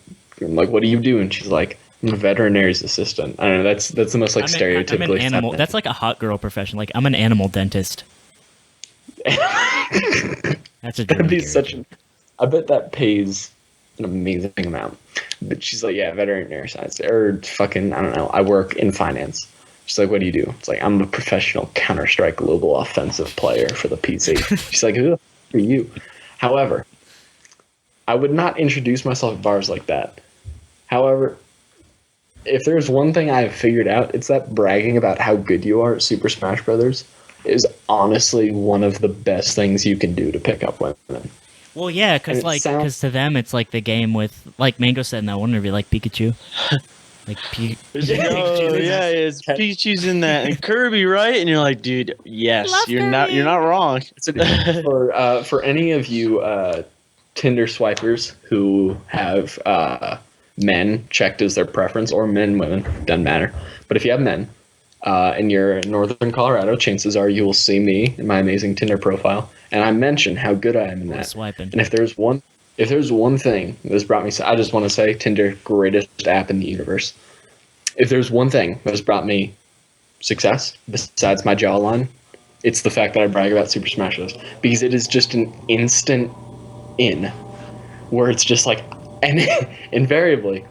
like, what do you do? And she's like, I'm a veterinary's assistant. I don't know. That's the most stereotypically. I'm an animal. That's a hot girl profession. I'm an animal dentist. That's a. That'd be such. I bet that pays an amazing amount. But she's like, yeah, veterinary science or fucking, I don't know. I work in finance. She's like, what do you do? It's I'm a professional Counter-Strike global offensive player for the PC. She's like, who are you? However, I would not introduce myself at bars like that. However, if there's one thing I have figured out, it's that bragging about how good you are at Super Smash Brothers is honestly one of the best things you can do to pick up women. Well, yeah, because to them it's the game with Mango said in that one interview, Pikachu. It's Pikachu's in that and Kirby, right? And you're like, dude, yes, you're not wrong. For any of you Tinder swipers who have men checked as their preference, or men, women, doesn't matter. But if you have men, and you're in northern Colorado, chances are you will see me in my amazing Tinder profile, and I mention how good I am in that. Swiping. And if there's one thing that's brought me, I just want to say Tinder, greatest app in the universe. If there's one thing that has brought me success besides my jawline, it's the fact that I brag about Super Smash Bros. Because it is just an instant in, where it's just like, and invariably,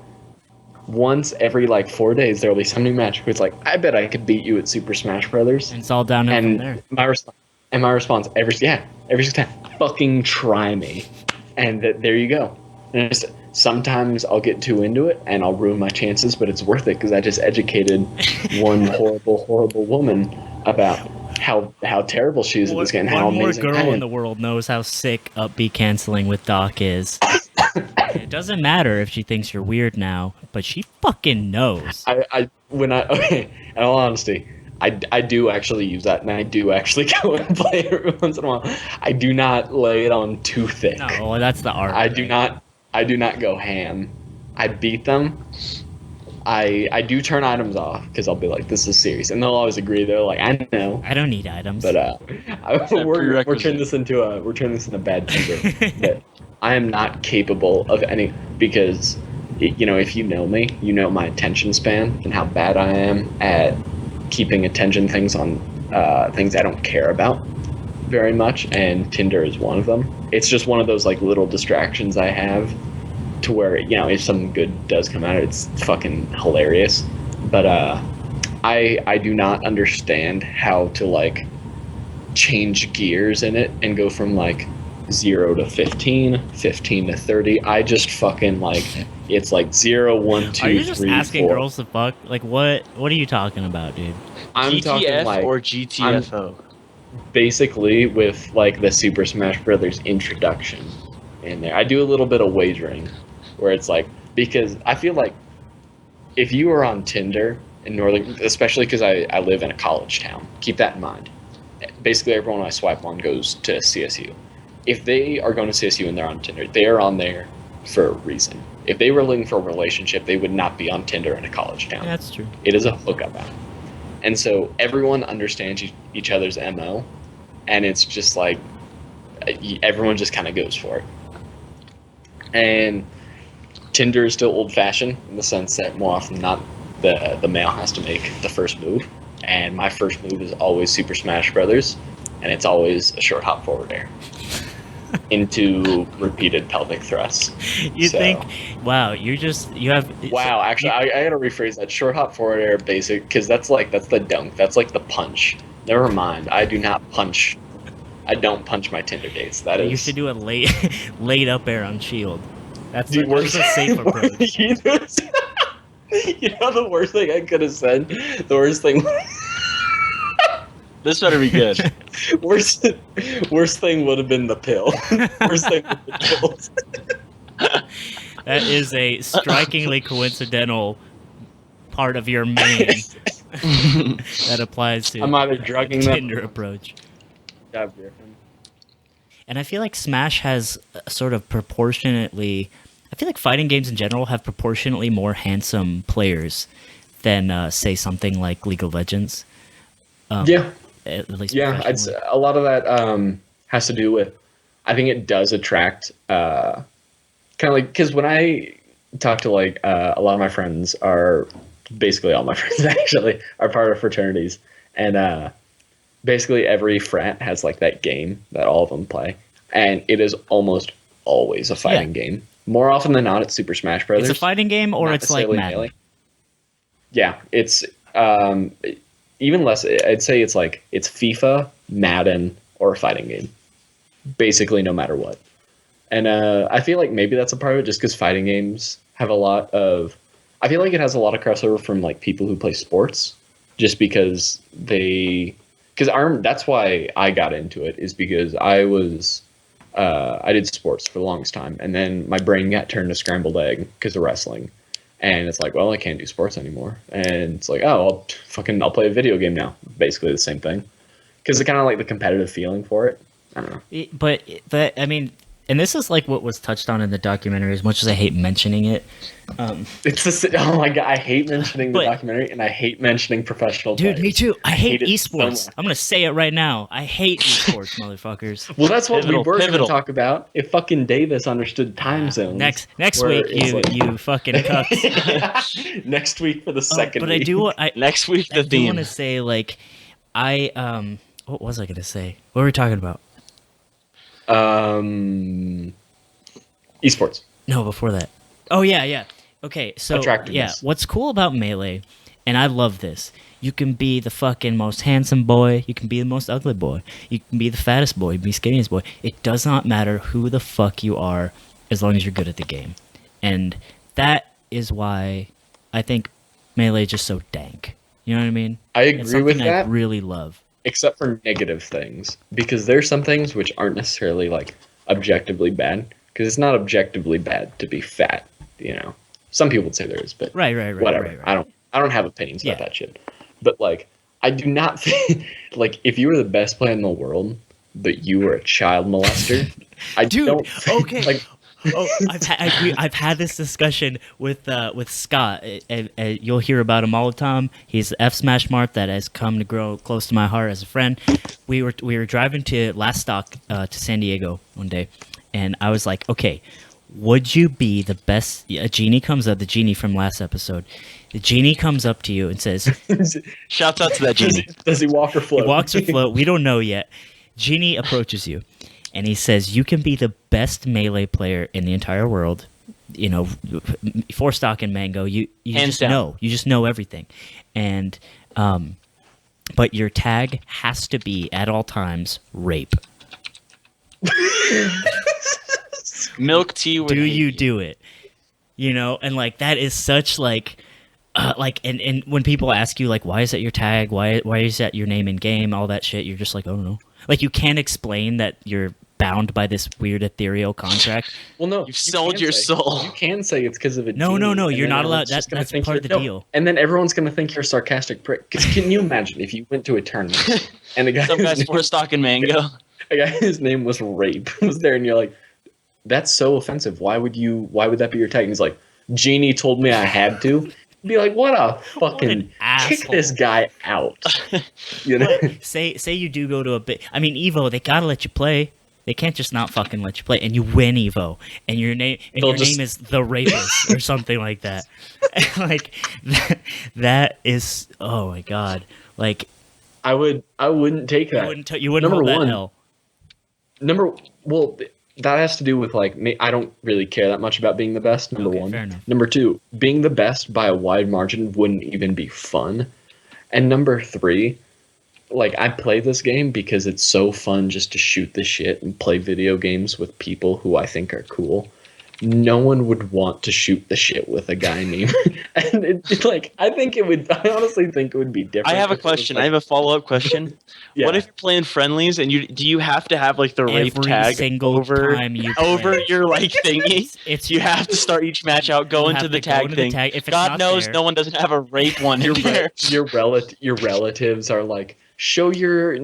once every like 4 days, there'll be some new match where it's like, I bet I could beat you at Super Smash Brothers. And it's all downhill from there. My response every single time, fucking try me, and there you go. And sometimes I'll get too into it and I'll ruin my chances, but it's worth it because I just educated one horrible woman about how terrible she is at this game. How amazing. One more girl in the world knows how sick upbeat canceling with Doc is. It doesn't matter if she thinks you're weird now, but she fucking knows. In all honesty, I do actually use that, and I do actually go and play it every once in a while. I do not lay it on too thick. No, well, that's the art. I do not go ham. I beat them. I do turn items off because I'll be like, this is serious, and they'll always agree. They're like, I know. I don't need items. But we're turning this into a bad Tinder. But I am not capable of any, because if you know me, you know my attention span and how bad I am at keeping attention things on things I don't care about very much, and Tinder is one of them. It's just one of those like little distractions I have, to where if something good does come out, it's fucking hilarious. But I do not understand how to like change gears in it and go from like 0 to 15, 15 to 30. I just fucking like, it's like 0, 1, 2, Are you just 3, asking 4. girls to fuck? Like what are you talking about, dude? I'm GTF talking like, or GTFO? basically with like the Super Smash Brothers introduction in there. I do a little bit of wagering where it's like, because I feel like if you are on Tinder in northern, especially because I live in a college town, keep that in mind. Basically everyone I swipe on goes to CSU. If they are going to CSU and they're on Tinder, they are on there for a reason. If they were looking for a relationship, they would not be on Tinder in a college town. Yeah, that's true. It is a hookup app. And so everyone understands each other's MO, and it's just like everyone just kind of goes for it. And Tinder is still old-fashioned in the sense that more often than not, the male has to make the first move. And my first move is always Super Smash Brothers, and it's always a short hop forward air into repeated pelvic thrusts. Wow, you have. Wow, actually, I gotta rephrase that. Short hop forward air basic, because that's the dunk. That's like the punch. Never mind. I don't punch my Tinder dates. That is. You should do a laid up air on shield. That's Dude, a safe approach. The worst thing I could have said. The worst thing. This better be good. Worst thing would have been the pill. Worst thing would have been pills. That is a strikingly coincidental part of your main that applies to I'm either drugging them. Tinder approach. And I feel like Smash has sort of proportionately. I feel like fighting games in general have proportionately more handsome players than, say, something like League of Legends. Yeah. At least A lot of that has to do with, I think it does attract, kind of like, because when I talk to like a lot of my friends are, basically all my friends actually, are part of fraternities, and basically every frat has like that game that all of them play, and it is almost always a fighting game. More often than not, it's Super Smash Brothers. It's a fighting game, or it's like Madden. Melee. Yeah, it's even less. I'd say it's FIFA, Madden, or a fighting game. Basically, no matter what. And I feel like maybe that's a part of it, just because fighting games have a lot of. I feel like it has a lot of crossover from like people who play sports, just because that's why I got into it, is because I did sports for the longest time, and then my brain got turned to scrambled egg because of wrestling, and it's like, well, I can't do sports anymore, and it's like, oh, I'll play a video game now. Basically the same thing, because it's kind of like the competitive feeling for it. I don't know. But I mean, and this is like what was touched on in the documentary. As much as I hate mentioning it, Oh my god, I hate mentioning the But- documentary, and I hate mentioning professional dude, players. me too. I hate it so esports. much. I'm gonna say it right now. I hate esports, motherfuckers. Well, that's what we were going to Pivotal. talk about if fucking Davis understood time zones. Next where week, it's you fucking cucks. Next week for the second But week. I do. Next week, I the do want theme. to say like, what was I gonna say? What were we talking about? Esports. No, before that. Oh yeah. Okay, so Attractiveness. yeah, what's cool about Melee, and I love this. You can be the fucking most handsome boy. You can be the most ugly boy. You can be the fattest boy. You can be the skinniest boy. It does not matter who the fuck you are, as long as you're good at the game. And that is why I think Melee is just so dank. You know what I mean? I It's agree with something I that, really love. except for negative things, because there's some things which aren't necessarily like objectively bad. Because it's not objectively bad to be fat. You know, some people would say there is, but Right. whatever. Right. I don't have opinions about Yeah. that shit. But like, I do not think like if you were the best player in the world, but you were a child molester, I Dude, don't okay. like. Oh, I've had this discussion with Scott. You'll hear about him all the time. He's F Smash Mart that has come to grow close to my heart as a friend. We were driving to Last Stock to San Diego one day, and I was like, okay, would you be the best? A genie comes up, the genie from last episode. The genie comes up to you and says, Shouts out to that genie. Does he walk or float? he walks or float. We don't know yet. Genie approaches you, and he says, "You can be the best melee player in the entire world. You know, for stock and mango. You Hands just down. know. You just know everything, and but your tag has to be at all times rape. Milk tea would Do hate you do it? You know, and like that is such like." And when people ask you like why is that your tag, why is that your name in game, all that shit, you're just like, oh no, like you can't explain that you're bound by this weird ethereal contract. Well, no, You've sold can your say- soul. You can say it's because of a No, genie, no, and you're then not allowed. everyone's just gonna That's think part of you're- the no, deal. And then everyone's going to think you're a sarcastic prick. Because can you imagine if you went to a tournament and a guy, Some guys for stock and mango. a guy whose name was Rape was there, and you're like, that's so offensive. Why would that be your tag? And he's like, Genie told me I had to. Be like, what a fucking an kick asshole. this guy out. You know? But say you do go to a bit. I mean, Evo, they gotta let you play. They can't just not fucking let you play, and you win Evo, and your name is the rapist or something like that. Like that is, oh my god, like I wouldn't take that. you wouldn't Number hold that one. L. Well, that has to do with like me. I don't really care that much about being the best. Number Okay, one. fair enough. Number two, being the best by a wide margin wouldn't even be fun. And number three, like I play this game because it's so fun just to shoot the shit and play video games with people who I think are cool. No one would want to shoot the shit with a guy named. And it's like I honestly think it would be different. I have a if it was, question. like- I have a follow-up question. Yeah. What if you're playing friendlies and do you have to have like the rape Every tag single over time you over play. your like thingy? It's You have to start each match out, go You into have the to go tag into the thing. tag. If it's God not knows there- no one doesn't have a rape one in there. your relatives are like, show your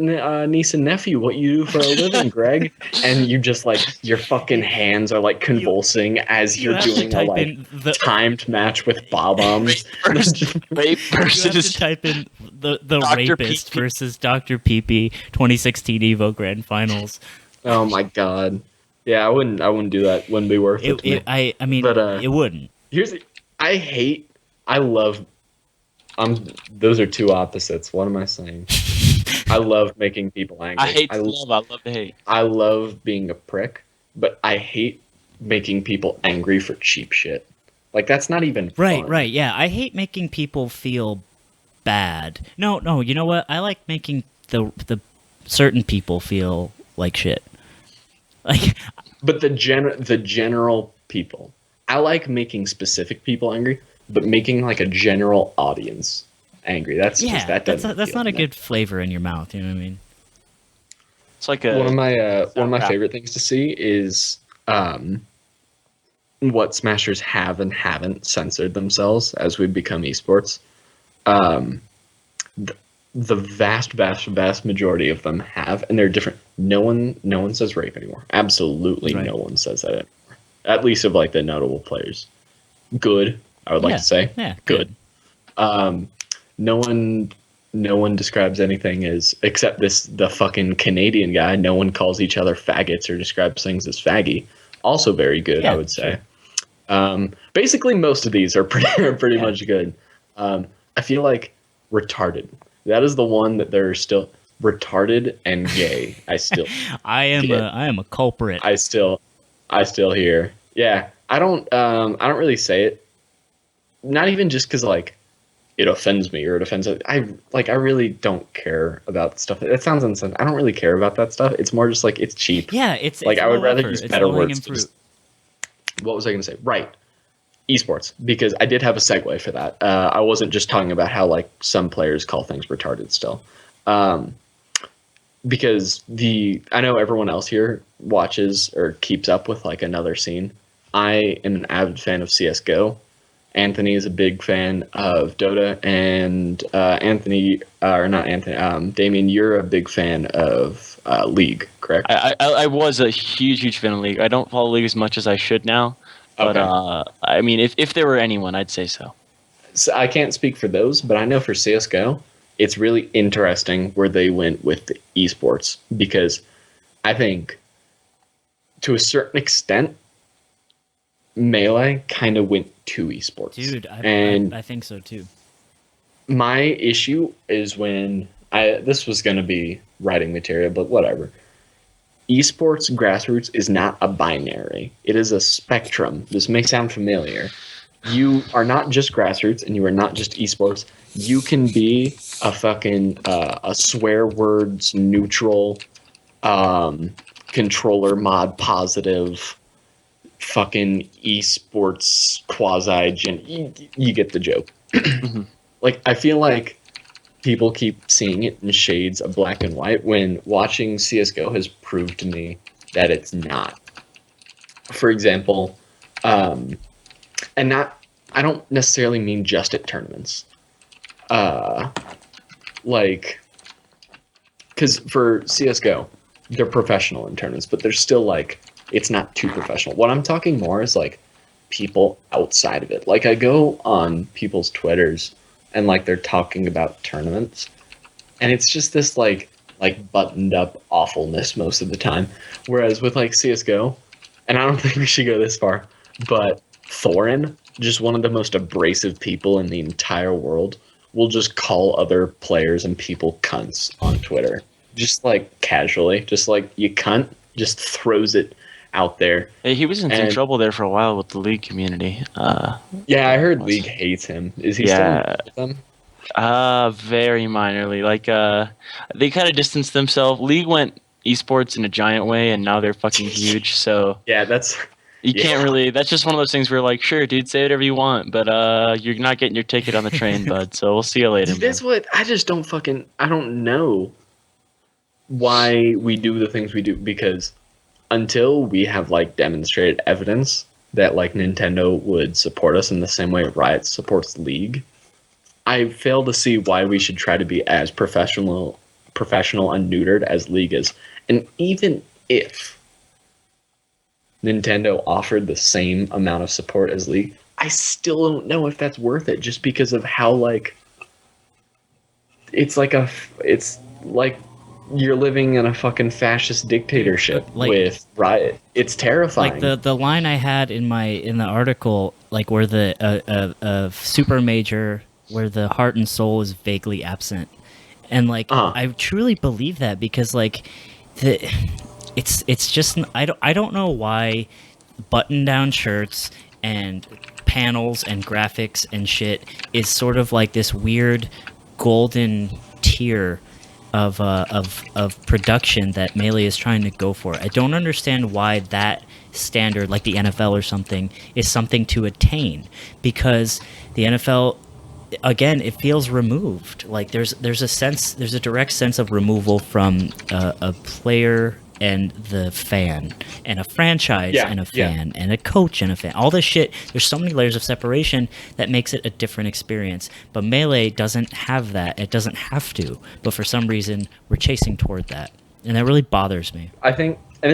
niece and nephew what you do for a living, Greg, and you just like your fucking hands are like convulsing as you you're have to doing a type like in the timed match with bombs. Rape you have to versus type in the Dr. rapist Pee-Pee. versus Dr. Pee-Pee 2016 Evo Grand Finals. Oh my god, yeah, I wouldn't do that. Wouldn't be worth it. To me. I mean, But, it wouldn't. I love. Those are two opposites. What am I saying? I love making people angry. I hate to love, I love to hate. I love being a prick, but I hate making people angry for cheap shit. Like that's not even fun. Right, yeah. I hate making people feel bad. No, you know what? I like making the certain people feel like shit. Like But the general people, I like making specific people angry, but making like a general audience angry. That's yeah, just, that that's doesn't. not a good flavor in your mouth. You know what I mean? It's like a One of my rap. favorite things to see is what Smashers have and haven't censored themselves as we become esports. the vast majority of them have, and they're different. No one says rape anymore. Absolutely Right. no one says that anymore. At least of like the notable players. Good, I would like to say. Yeah, good. No one describes anything as, except the fucking Canadian guy. No one calls each other faggots or describes things as faggy. Also very good, Yeah, I would say. Basically, most of these are pretty much good. I feel like retarded. That is the one that they're still retarded and gay. I am a culprit. I still hear. Yeah, I don't really say it. Not even just because like it offends me or it offends. I really don't care about stuff. It sounds insane. I don't really care about that stuff. It's more just like it's cheap. Yeah, it's like I would rather effort. use It's better low-hanging words. fruit. What was I going to say? Right. Esports, because I did have a segue for that. I wasn't just talking about how like some players call things retarded still. Because I know everyone else here watches or keeps up with like another scene. I am an avid fan of CS:GO. Anthony is a big fan of Dota, and Damien, you're a big fan of League, correct? I was a huge fan of League. I don't follow League as much as I should now. But Okay. I mean, if there were anyone, I'd say so. So I can't speak for those, but I know for CS:GO, it's really interesting where they went with the esports, because I think to a certain extent, Melee kind of went to esports. Dude, I think so too. My issue is when this was going to be writing material, but whatever. Esports grassroots is not a binary. It is a spectrum. This may sound familiar. You are not just grassroots and you are not just esports. You can be a fucking a swear words neutral, controller mod positive, fucking esports quasi gen. You get the joke. Like, I feel like people keep seeing it in shades of black and white when watching CSGO has proved to me that it's not. For example, and I don't necessarily mean just at tournaments. Like, because for CSGO, they're professional in tournaments, but they're still like, it's not too professional. What I'm talking more is like people outside of it. Like, I go on people's Twitters and like they're talking about tournaments, and it's just this like buttoned up awfulness most of the time. Whereas with like CS:GO, and I don't think we should go this far, but Thorin, just one of the most abrasive people in the entire world, will just call other players and people cunts on Twitter, just like casually, just like you cunt, just throws it out there. Hey, he was in some trouble there for a while with the League community. Yeah, I heard League hates him. Is he still with them? Very minorly. Like, they kind of distanced themselves. League went esports in a giant way, and now they're fucking huge. So yeah, that's you can't really. That's just one of those things where like, sure, dude, say whatever you want, but you're not getting your ticket on the train, bud. So we'll see you later. That's what I just don't I don't know why we do the things we do, because until we have like demonstrated evidence that like Nintendo would support us in the same way Riot supports League, I fail to see why we should try to be as professional unneutered as League is. And even if Nintendo offered the same amount of support as League, I still don't know if that's worth it, just because of how like it's like you're living in a fucking fascist dictatorship with Riot. It's terrifying. Like the line I had in the article, like where the super major, where the heart and soul is vaguely absent, and like I truly believe that, because like it's just I don't know why button down shirts and panels and graphics and shit is sort of like this weird golden tier of production that Melee is trying to go for. I don't understand why that standard, like the NFL or something, is something to attain, because the NFL, again, it feels removed. Like there's a direct sense of removal from a player and the fan, and a franchise Yeah, and a yeah. fan, and a coach and a fan. All this shit, there's so many layers of separation that makes it a different experience. But Melee doesn't have that. It doesn't have to. But for some reason, we're chasing toward that. And that really bothers me. I think, and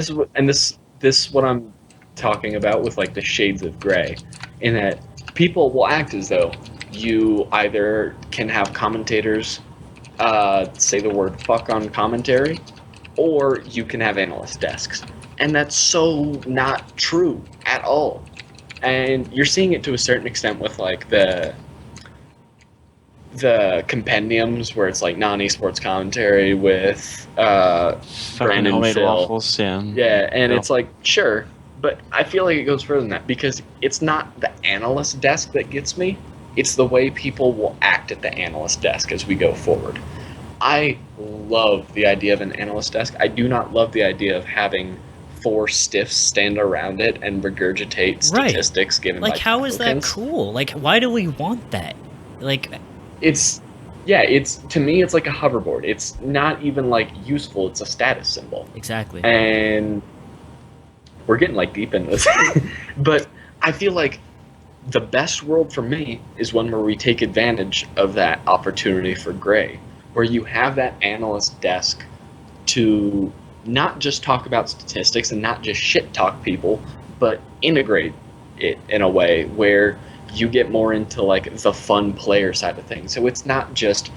this is what I'm talking about with like the shades of gray, in that people will act as though you either can have commentators say the word fuck on commentary, or you can have analyst desks. And that's so not true at all. And you're seeing it to a certain extent with like the compendiums where it's like non-esports commentary with Fucking Brandon homemade Phil. waffles, yeah. Yeah, and Phil. it's like, sure, but I feel like it goes further than that, because it's not the analyst desk that gets me, it's the way people will act at the analyst desk as we go forward. I love the idea of an analyst desk. I do not love the idea of having 4 stiffs stand around it and regurgitate statistics given by Like, how is that applicants. cool? Like, why do we want that? Like, It's to me it's like a hoverboard. It's not even like useful, it's a status symbol. exactly. And we're getting like deep in this. But I feel like the best world for me is one where we take advantage of that opportunity for gray, where you have that analyst desk to not just talk about statistics and not just shit talk people, but integrate it in a way where you get more into like the fun player side of things. So it's not just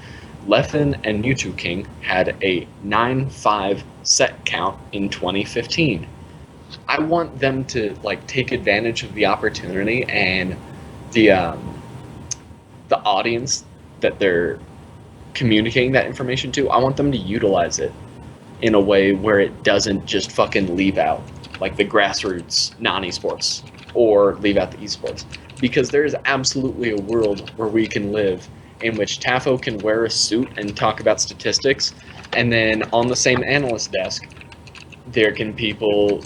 Leffen and Mewtwo King had a 9-5 set count in 2015. I want them to like take advantage of the opportunity and the audience that they're communicating that information to. I want them to utilize it in a way where it doesn't just fucking leave out like the grassroots non-esports or leave out the esports, because there is absolutely a world where we can live in which Tafo can wear a suit and talk about statistics, and then on the same analyst desk there can be people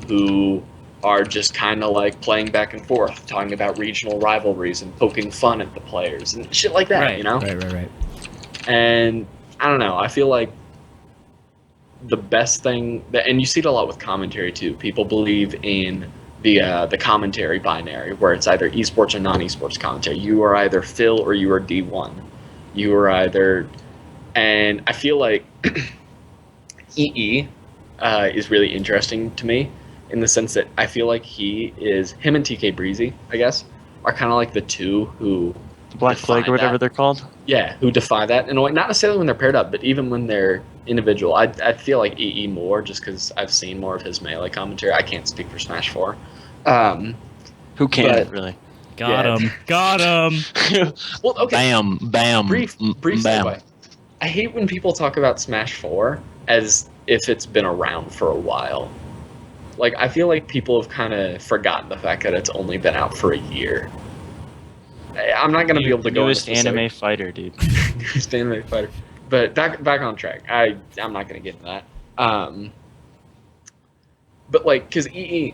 who are just kind of like playing back and forth, talking about regional rivalries and poking fun at the players and shit like that, right, you know? Right. And I don't know, I feel like the best thing that, and you see it a lot with commentary too, people believe in the commentary binary, where it's either esports or non-esports commentary. You are either Phil or you are D1. You are either, and I feel like EE is really interesting to me in the sense that I feel like him and TK Breezy, I guess, are kind of like the two who Black Flag or whatever they're called. Yeah, who defy that in a way. Not necessarily when they're paired up, but even when they're individual. I feel like EE more just because I've seen more of his Melee commentary. I can't speak for Smash 4. Who can, but- really? Got him. Well, okay. Bam. Brief bam. segue. I hate when people talk about Smash 4 as if it's been around for a while. Like, I feel like people have kind of forgotten the fact that it's only been out for a year. I'm not going to be able to go Newest into anime fighter, dude. Newest anime fighter. But back on track. I'm not going to get into that. But, like, because EE,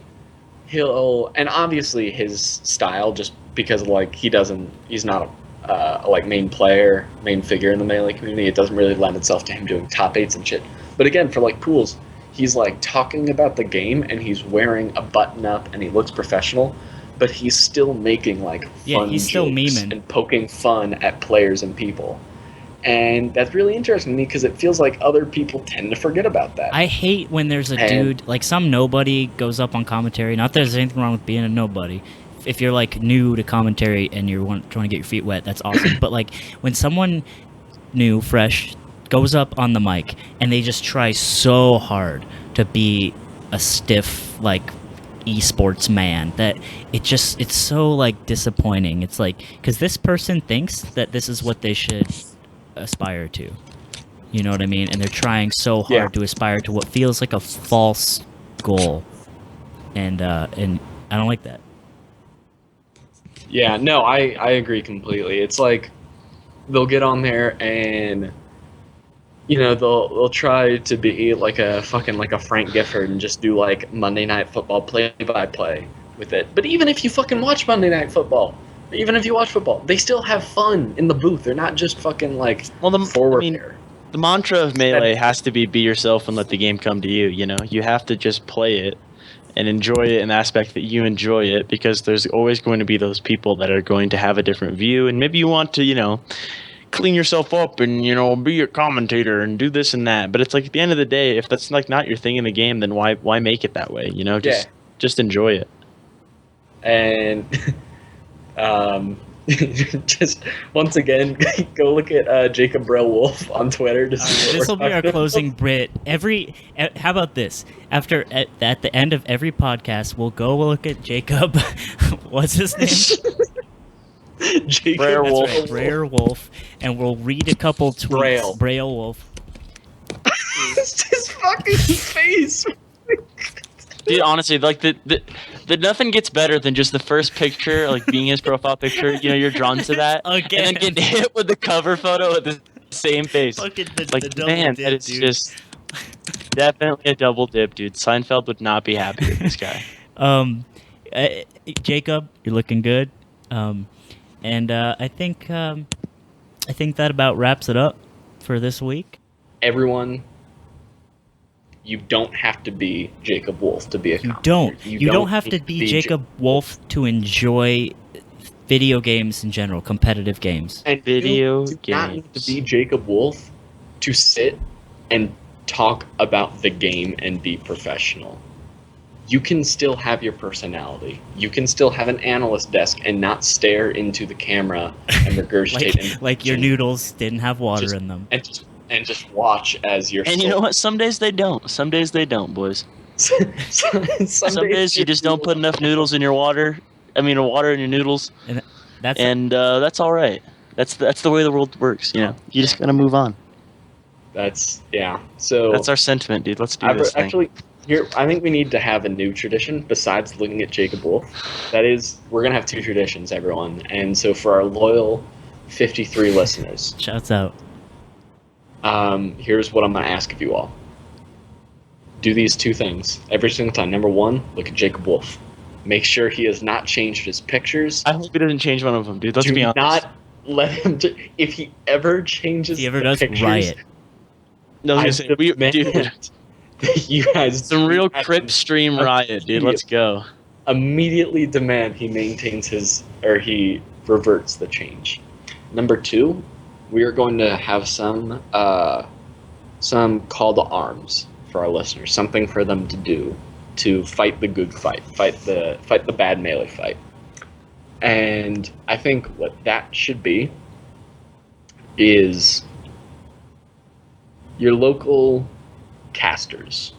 and obviously his style, just because, like, he's not a like, main figure in the Melee community, it doesn't really lend itself to him doing top 8s and shit. But again, for, like, pools, he's, like, talking about the game, and he's wearing a button-up, and he looks professional, but he's still making, like, fun he's still jokes memeing. and poking fun at players and people. And that's really interesting to me, because it feels like other people tend to forget about that. I hate when there's a dude, like some nobody goes up on commentary. Not that there's anything wrong with being a nobody. If you're like new to commentary and you're trying to get your feet wet, that's awesome. But like when someone new, fresh, goes up on the mic and they just try so hard to be a stiff, like, esports man, that it's so like disappointing. It's like, because this person thinks that this is what they should aspire to, you know what I mean, and they're trying so hard to aspire to what feels like a false goal, and I don't like that. Yeah, no, I agree completely. It's like they'll get on there and, you know, they'll try to be like a fucking like a Frank Gifford and just do like Monday Night Football play-by-play with it. But even if you fucking watch Monday Night Football, even if you watch football, they still have fun in the booth. They're not just fucking like forward there. The mantra of Melee has to be yourself and let the game come to you, you know? You have to just play it and enjoy it in the aspect that you enjoy it, because there's always going to be those people that are going to have a different view, and maybe you want to, you know, clean yourself up and, you know, be a commentator and do this and that. But it's like, at the end of the day, if that's like not your thing in the game, then why make it that way, you know? Just enjoy it. And just once again, go look at Jacob Brell Wolf on Twitter to see this will be our closing Brit. How about this? At the end of every podcast, we'll go look at Jacob. What's his name? Jacob Braille Wolf, and we'll read a couple tweets. Braille Wolf. It's his fucking face. Dude, honestly, like the nothing gets better than just the first picture, like being his profile picture. You know, you're drawn to that, Again. and then getting hit with the cover photo with the same face. Fucking Like, the double man, dip, that is dude. just definitely a double dip, dude. Seinfeld would not be happy with this guy. Jacob, you're looking good. And I think that about wraps it up for this week. Everyone, you don't have to be Jacob Wolf to be a You commentator. don't. You don't have to be Jacob Wolf to enjoy video games in general, competitive games. And Video you do not need games. to be Jacob Wolf to sit and talk about the game and be professional. You can still have your personality. You can still have an analyst desk and not stare into the camera and regurgitate. like your noodles didn't have water in them. And just watch as your. And you know what? Some days they don't. Some days they don't, boys. Some days you just don't put enough noodles in your water. I mean, water in your noodles, And that's all right. That's the way the world works. You know, you just gotta move on. So That's our sentiment, dude. Let's do this thing. actually. Here, I think we need to have a new tradition besides looking at Jacob Wolf. That is, we're going to have two traditions, everyone. And so for our loyal 53 listeners, shouts out. here's what I'm going to ask of you all. Do these two things every single time. Number one, look at Jacob Wolf. Make sure he has not changed his pictures. I hope he doesn't change one of them, dude. Let's Do be honest. not let him... If he ever changes If he ever the does, pictures, riot. No, I dude, demand that you guys... some real tweet at Crip him. stream riot, dude. Let's go. Immediately demand he maintains his, or he reverts the change. Number two, we are going to have some call to arms for our listeners, something for them to do to fight the good fight, fight the bad melee fight. And I think what that should be is your local casters,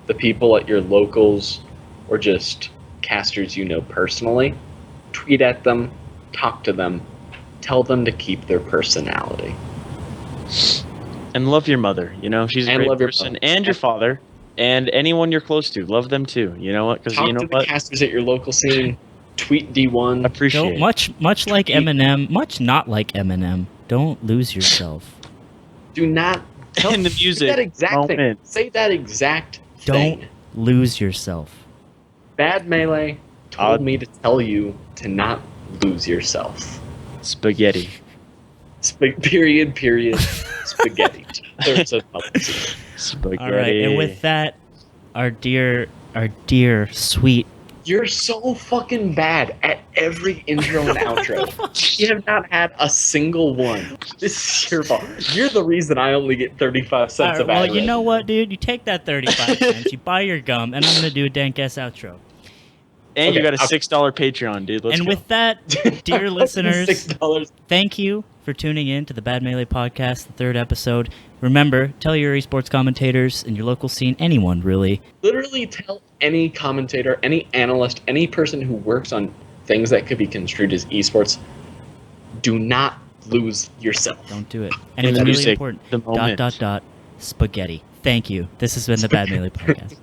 the people at your locals, or just casters you know personally. Tweet at them, talk to them, tell them to keep their personality. And love your mother. You know, she's a And great love your person. mother. And your father. And anyone you're close to. Love them too. You know what? Because Talk you know to the what? casters at your local scene. Tweet D1. Appreciate Don't, it. much like Eminem, much not like Eminem. Don't lose yourself. Do not tell In the say music that exact thing. moment. Say that exact Don't thing. lose yourself. Bad Melee told me to tell you to not lose yourself. Spaghetti. Period. Spaghetti. There's a policy. Spaghetti. All right, and with that, our dear, sweet. You're so fucking bad at every intro and outro. You have not had a single one. This is your fault. You're the reason I only get 35 cents All right, of well, ad you revenue. know what, dude? You take that 35 cents, you buy your gum, and I'm gonna do a dank-ass outro. And you Okay, got a $6 Patreon, dude. Let's And go. with that, dear listeners, $6. thank you for tuning in to the Bad Melee Podcast, the third episode. Remember, tell your esports commentators in your local scene, anyone really. Literally tell any commentator, any analyst, any person who works on things that could be construed as esports, do not lose yourself. Don't do it. And In it's the really music, important. the moment. Spaghetti. Thank you. This has been the Bad Melee Podcast.